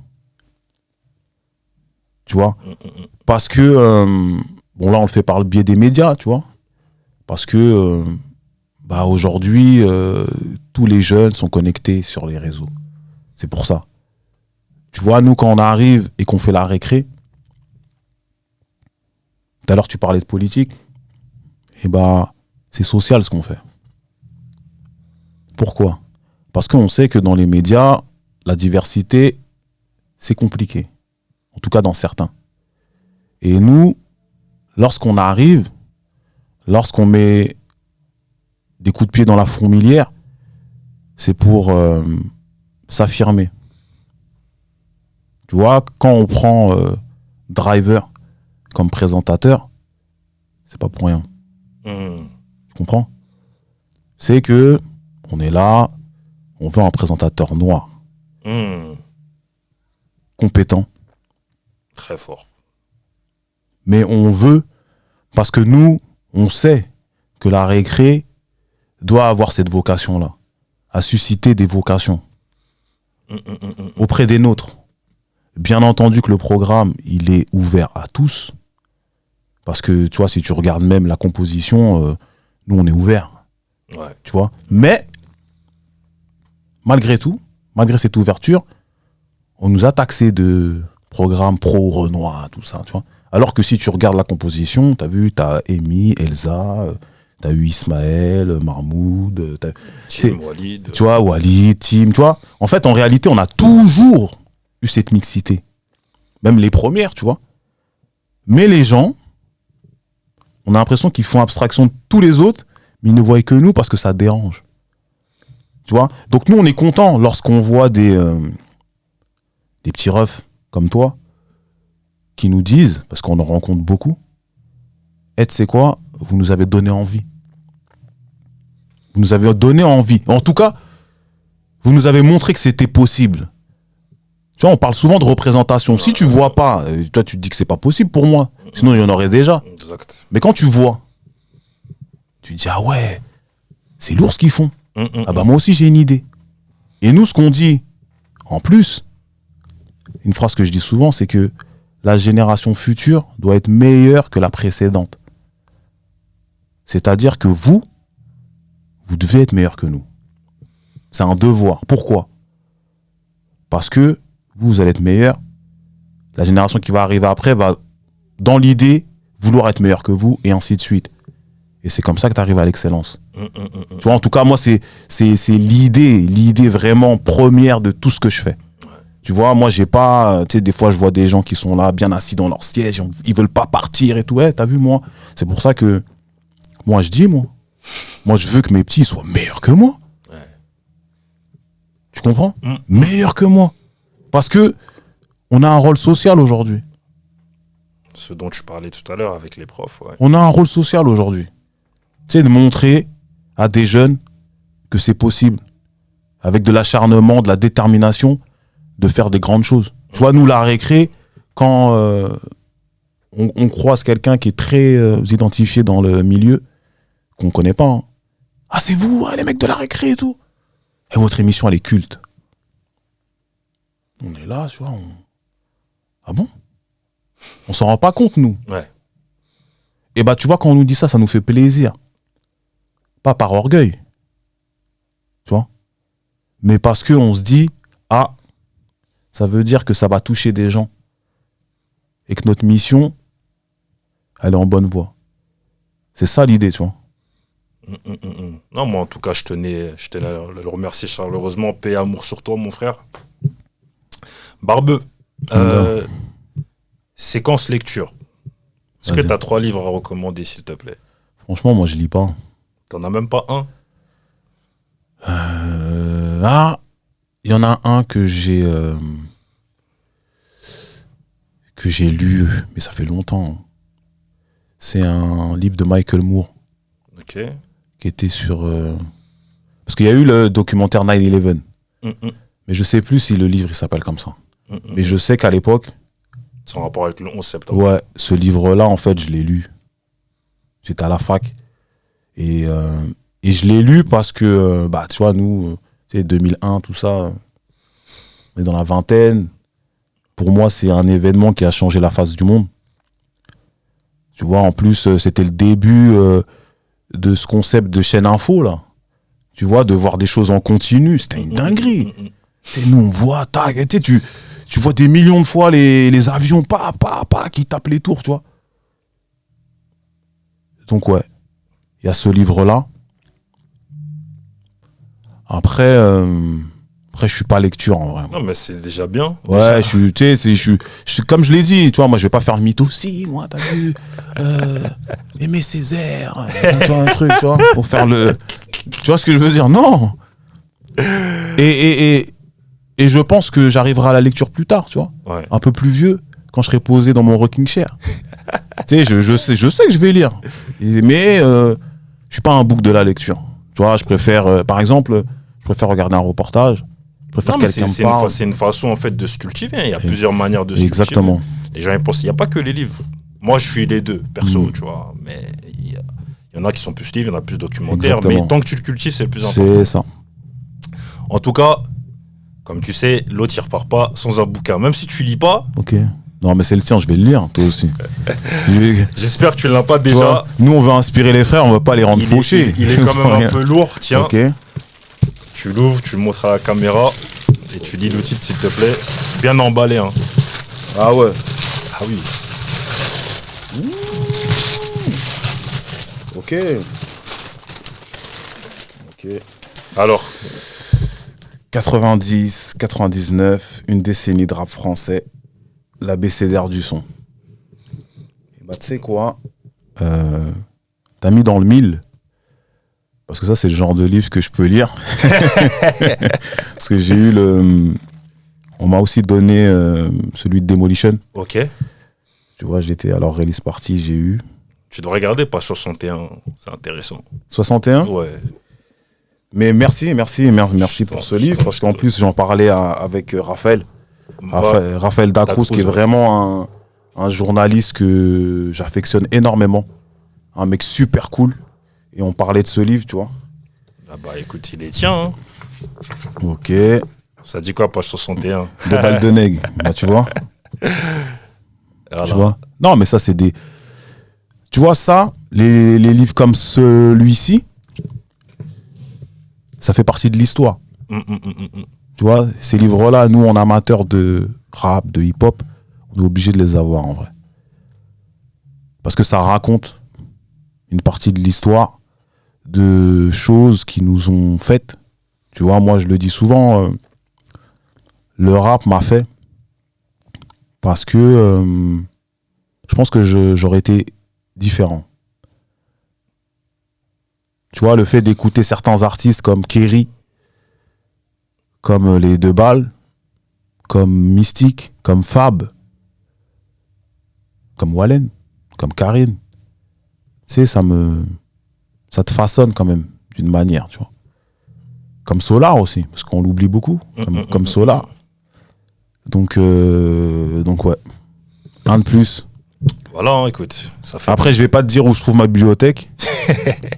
Tu vois, parce que, bon, là, on le fait par le biais des médias, tu vois, parce que, aujourd'hui, tous les jeunes sont connectés sur les réseaux. C'est pour ça. Tu vois, nous, quand on arrive et qu'on fait la récré, tout à l'heure, tu parlais de politique, et c'est social ce qu'on fait. Pourquoi ? Parce qu'on sait que dans les médias, la diversité, c'est compliqué. En tout cas, dans certains. Et nous, lorsqu'on arrive, lorsqu'on met des coups de pied dans la fourmilière, c'est pour s'affirmer. Tu vois, quand on prend Driver comme présentateur, c'est pas pour rien. Tu comprends ? C'est que on est là, on veut un présentateur noir, compétent, très fort. Mais on veut, parce que nous, on sait que la récré doit avoir cette vocation-là, à susciter des vocations auprès des nôtres. Bien entendu que le programme, il est ouvert à tous, parce que, tu vois, si tu regardes même la composition, nous, on est ouvert. Ouais. Tu vois. Mais, malgré tout, malgré cette ouverture, on nous a taxé de programmes pro-Renoir, tout ça, tu vois. Alors que si tu regardes la composition, t'as vu, t'as Amy, Elsa, t'as eu Ismaël, Mahmoud, Tim, Walid. Tu vois, Walid, Tim, tu vois. En fait, en réalité, on a toujours eu cette mixité. Même les premières, tu vois. Mais les gens, on a l'impression qu'ils font abstraction de tous les autres, mais ils ne voient que nous parce que ça dérange. Tu vois. Donc nous, on est contents lorsqu'on voit des petits refs comme toi qui nous disent, parce qu'on en rencontre beaucoup, tu sais quoi, vous nous avez donné envie. Vous nous avez donné envie. En tout cas, vous nous avez montré que c'était possible. Tu vois, on parle souvent de représentation. Si tu vois pas, toi tu te dis que c'est pas possible pour moi. Sinon, il y en aurait déjà. Exact. Mais quand tu vois, tu te dis, ah ouais, c'est lourd ce qu'ils font. Ah bah moi aussi j'ai une idée. Et nous, ce qu'on dit, en plus, une phrase que je dis souvent, c'est que la génération future doit être meilleure que la précédente. C'est-à-dire que vous devez être meilleur que nous. C'est un devoir. Pourquoi ? Parce que vous allez être meilleur. La génération qui va arriver après va, dans l'idée, vouloir être meilleur que vous, et ainsi de suite. Et c'est comme ça que tu arrives à l'excellence. Tu vois, en tout cas, moi, c'est l'idée vraiment première de tout ce que je fais. Tu vois, moi, j'ai pas... Tu sais, des fois, je vois des gens qui sont là, bien assis dans leur siège, ils veulent pas partir et tout. Ouais, t'as vu, moi. C'est pour ça que... Moi, je dis, moi, je veux que mes petits soient meilleurs que moi. Ouais. Tu comprends ? Meilleurs que moi. Parce que on a un rôle social aujourd'hui. Ce dont tu parlais tout à l'heure avec les profs, ouais. On a un rôle social aujourd'hui. Tu sais, de montrer à des jeunes que c'est possible, avec de l'acharnement, de la détermination, de faire des grandes choses. Tu vois, nous, la récré, quand on croise quelqu'un qui est très identifié dans le milieu, qu'on connaît pas. Hein. Ah, c'est vous, hein, les mecs de la récré et tout. Et votre émission, elle est culte. On est là, tu vois. Ah bon? On s'en rend pas compte, nous. Ouais. Et bah, tu vois, quand on nous dit ça nous fait plaisir. Pas par orgueil. Tu vois? Mais parce qu'on se dit, ah, ça veut dire que ça va toucher des gens. Et que notre mission, elle est en bonne voie. C'est ça l'idée, tu vois. Non, moi en tout cas, je tenais à le remercier chaleureusement. Paix et amour sur toi, mon frère. Barbeux, séquence lecture. Est-ce que Vas-y. tu as 3 livres à recommander, s'il te plaît? Franchement, moi, je lis pas. T'en as même pas un? Il y en a un que j'ai lu, mais ça fait longtemps. C'est un livre de Michael Moore Ok. qui était sur... Parce qu'il y a eu le documentaire 9/11, mais je sais plus si le livre il s'appelle comme ça. Mais je sais qu'à l'époque, Sans rapport avec le 11 septembre. ouais, ce livre-là, en fait, je l'ai lu. J'étais à la fac. Et je l'ai lu parce que, bah, tu vois, nous, tu sais, 2001, tout ça, on est dans la vingtaine. Pour moi, c'est un événement qui a changé la face du monde. Tu vois, en plus, c'était le début de ce concept de chaîne info, là. Tu vois, de voir des choses en continu, c'était une dinguerie. Tu sais, nous, on voit, tac, tu vois des millions de fois les avions, qui tapent les tours, tu vois. Donc, ouais, il y a ce livre-là. Après, je suis pas lecture, en vrai. Non, mais c'est déjà bien. Ouais, tu sais, je suis comme je l'ai dit, tu vois, moi je vais pas faire le mytho. Si, moi, t'as vu, Aimé Césaire, tu vois, un truc, tu vois, pour faire le. Tu vois ce que je veux dire? Non. Et je pense que j'arriverai à la lecture plus tard, tu vois, Ouais. un peu plus vieux, quand je serai posé dans mon rocking chair. Tu sais, je sais que je vais lire, mais je suis pas un bouc de la lecture. Tu vois, je préfère, par exemple, regarder un reportage. Je préfère Non, mais quelqu'un me parle. c'est une façon en fait de se cultiver. Il y a plusieurs manières de se cultiver. Exactement. Les gens ils pensent, il n'y a pas que les livres. Moi, je suis les deux, perso, tu vois. Mais il y en a qui sont plus livres, il y en a plus documentaires. Exactement. Mais tant que tu le cultives, c'est le plus important. C'est ça. En tout cas, comme tu sais, l'autre il repart pas sans un bouquin. Même si tu lis pas, Ok. Non, mais c'est le tien, je vais le lire, toi aussi. j'espère que tu l'as pas Tu déjà. vois, nous, on veut inspirer les frères, on veut pas les rendre fauchés. Il est quand même un peu lourd. Tiens, Ok. tu l'ouvres, tu le montres à la caméra et tu lis le titre, s'il te plaît. Bien emballé, hein. Ah ouais. Ah oui. Ok. Ok. Alors, 90, 99, une décennie de rap français, l'abécédaire du son. Et bah, tu sais quoi, t'as mis dans le mille, parce que ça, c'est le genre de livre que je peux lire. Parce que j'ai eu on m'a aussi donné celui de Demolition. ok. Tu vois, j'étais à leur release party, j'ai eu. Tu dois regarder page 61, c'est intéressant. 61. Ouais. Mais merci pour ce livre, parce qu'en plus, j'en parlais avec Raphaël. Raphaël Dacruz, qui est vraiment un journaliste que j'affectionne énormément. Un mec super cool. Et on parlait de ce livre, tu vois. Ah bah écoute, il est tien. Hein. Ok. Ça dit quoi, page 61? De Baldeneg. Bah, tu vois. Voilà. Tu vois. Non, mais ça, c'est des... Tu vois, ça, les livres comme celui-ci, ça fait partie de l'histoire. Tu vois, ces livres-là, nous, en amateurs de rap, de hip-hop, on est obligé de les avoir, en vrai. Parce que ça raconte une partie de l'histoire de choses qui nous ont faites. Tu vois, moi, je le dis souvent, le rap m'a fait parce que je pense que j'aurais été différent. Tu vois, le fait d'écouter certains artistes comme Kerry, comme les Deux Balles, comme Mystique, comme Fab, comme Wallen, comme Karine. Tu sais, ça te façonne quand même, d'une manière, tu vois. Comme Solar aussi, parce qu'on l'oublie beaucoup, comme Solar. Donc ouais. Un de plus. Voilà, hein, écoute, ça fait. Après, je vais pas te dire où je trouve ma bibliothèque.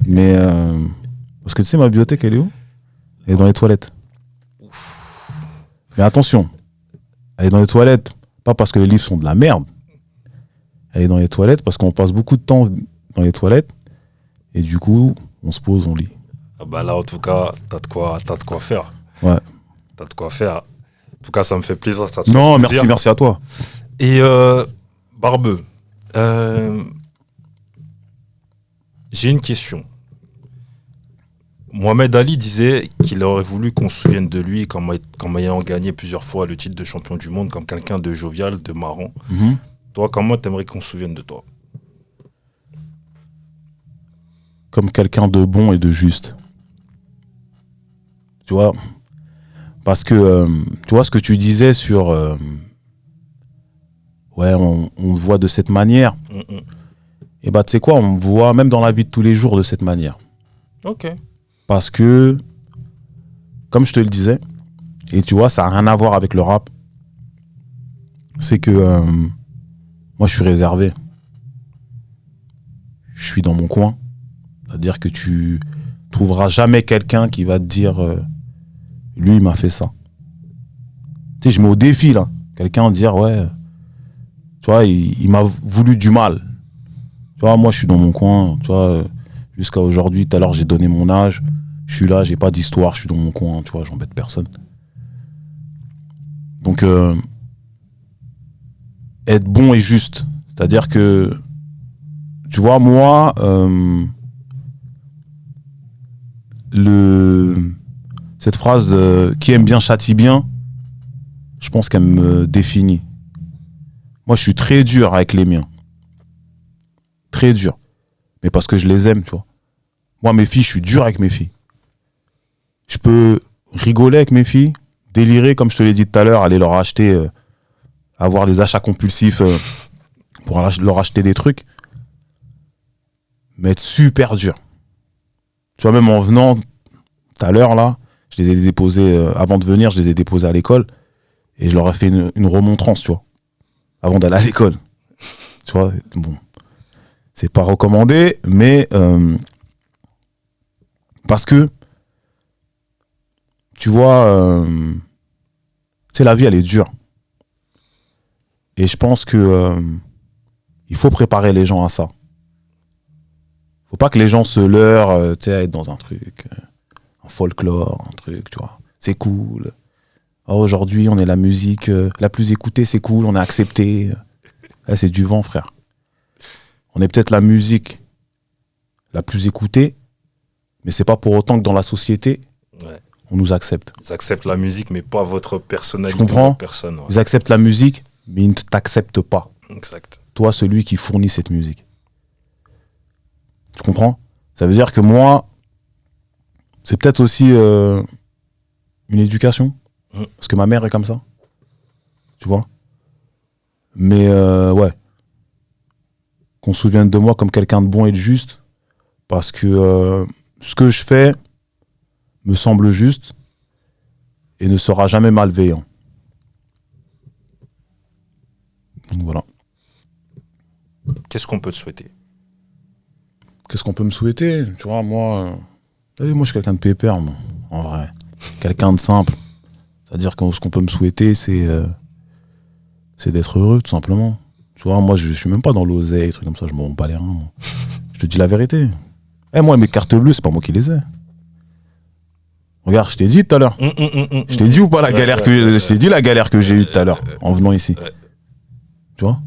Mais. Parce que tu sais, ma bibliothèque, elle est où? Elle est dans les toilettes. Mais attention, elle est dans les toilettes, pas parce que les livres sont de la merde. Elle est dans les toilettes parce qu'on passe beaucoup de temps dans les toilettes. Et du coup, on se pose, on lit. Ah bah là, en tout cas, t'as de quoi faire. Ouais. T'as de quoi faire. En tout cas, ça me fait plaisir. Ça te Non, fait plaisir. merci à toi. Et Barbeux, j'ai une question. Mohamed Ali disait qu'il aurait voulu qu'on se souvienne de lui comme ayant gagné plusieurs fois le titre de champion du monde, comme quelqu'un de jovial, de marrant. Mm-hmm. Toi, comment t'aimerais qu'on se souvienne de toi? Comme quelqu'un de bon et de juste. Tu vois? Parce que, tu vois ce que tu disais sur... ouais, on te voit de cette manière. Et bah, tu sais quoi, on me voit même dans la vie de tous les jours de cette manière. Ok. Parce que, comme je te le disais, et tu vois, ça n'a rien à voir avec le rap, c'est que moi, je suis réservé. Je suis dans mon coin. C'est-à-dire que tu trouveras jamais quelqu'un qui va te dire lui, il m'a fait ça. Tu sais, je mets au défi, là. Quelqu'un dire, ouais, tu vois, il m'a voulu du mal. Tu vois, moi, je suis dans mon coin. Tu vois, jusqu'à aujourd'hui, tout à l'heure, j'ai donné mon âge. Je suis là, j'ai pas d'histoire, je suis dans mon coin, tu vois, j'embête personne. Donc, être bon et juste. C'est-à-dire que, tu vois, moi, cette phrase qui aime bien châtie bien, je pense qu'elle me définit. Moi, je suis très dur avec les miens. Très dur. Mais parce que je les aime, tu vois. Moi, mes filles, je suis dur avec mes filles. Je peux rigoler avec mes filles, délirer, comme je te l'ai dit tout à l'heure, aller leur acheter, avoir des achats compulsifs pour leur acheter des trucs. Mais être super dur. Tu vois, même en venant tout à l'heure, là, je les ai déposés, avant de venir, je les ai déposés à l'école et je leur ai fait une remontrance, tu vois, avant d'aller à l'école. Tu vois, bon, c'est pas recommandé, mais parce que, tu vois, tu sais, la vie, elle est dure. Et je pense que il faut préparer les gens à ça. Faut pas que les gens se leurrent, tu sais, à être dans un truc, un folklore, un truc, tu vois. C'est cool. Oh, aujourd'hui, on est la musique la plus écoutée, c'est cool, on est accepté. Là, c'est du vent, frère. On est peut-être la musique la plus écoutée, mais c'est pas pour autant que dans la société, on nous accepte. Ils acceptent la musique, mais pas votre personnalité. Tu comprends? Personne, ouais. Ils acceptent la musique, mais ils ne t'acceptent pas. Exact. Toi, celui qui fournit cette musique. Tu comprends? Ça veut dire que moi, c'est peut-être aussi une éducation. Parce que ma mère est comme ça. Tu vois? Mais ouais. Qu'on se souvienne de moi comme quelqu'un de bon et de juste. Parce que ce que je fais me semble juste et ne sera jamais malveillant. Donc voilà. Qu'est-ce qu'on peut te souhaiter? Qu'est-ce qu'on peut me souhaiter? Tu vois, moi, moi je suis quelqu'un de pépère, moi, en vrai. Quelqu'un de simple. C'est-à-dire que ce qu'on peut me souhaiter, c'est d'être heureux, tout simplement. Tu vois, moi, je suis même pas dans l'oseille, des trucs comme ça, je m'en bats les reins, moi. Je te dis la vérité. Moi, mes cartes bleues, c'est pas moi qui les ai. Regarde, je t'ai dit tout à l'heure. Je t'ai dit ou pas la galère que je t'ai dit la galère que j'ai eue tout à l'heure en venant ici. Tu vois?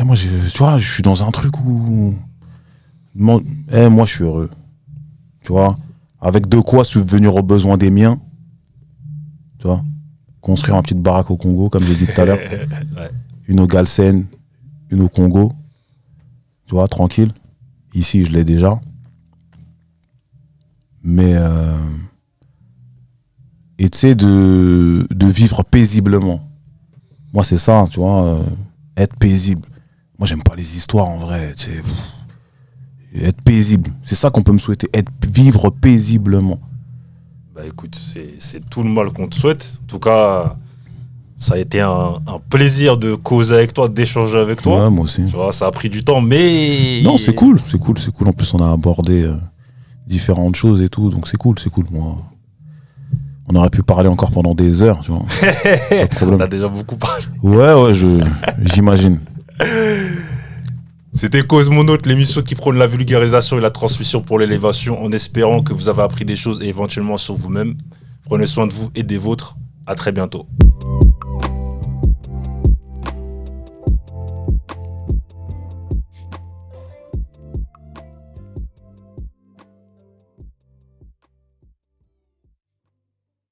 Moi, tu vois, je suis dans un truc où moi, je suis heureux. Tu vois? Avec de quoi subvenir aux besoins des miens. Tu vois? Construire une petite baraque au Congo, comme j'ai dit tout à l'heure. Une au Galsen, une au Congo. Tu vois, tranquille. Ici, je l'ai déjà. Mais et tu sais, de vivre paisiblement. Moi, c'est ça, tu vois, être paisible. Moi, j'aime pas les histoires, en vrai. Tu sais, être paisible. C'est ça qu'on peut me souhaiter. Vivre paisiblement. Bah écoute, c'est tout le mal qu'on te souhaite. En tout cas, ça a été un plaisir de causer avec toi, d'échanger avec toi. Ouais, moi aussi. Tu vois, ça a pris du temps, mais... Non, c'est cool. En plus, on a abordé différentes choses et tout. Donc, c'est cool. Moi, on aurait pu parler encore pendant des heures, tu vois. Pas de problème. On a déjà beaucoup parlé. Ouais, j'imagine. C'était Cause Monote, l'émission qui prône la vulgarisation et la transmission pour l'élévation, en espérant que vous avez appris des choses et éventuellement sur vous-même. Prenez soin de vous et des vôtres. À très bientôt.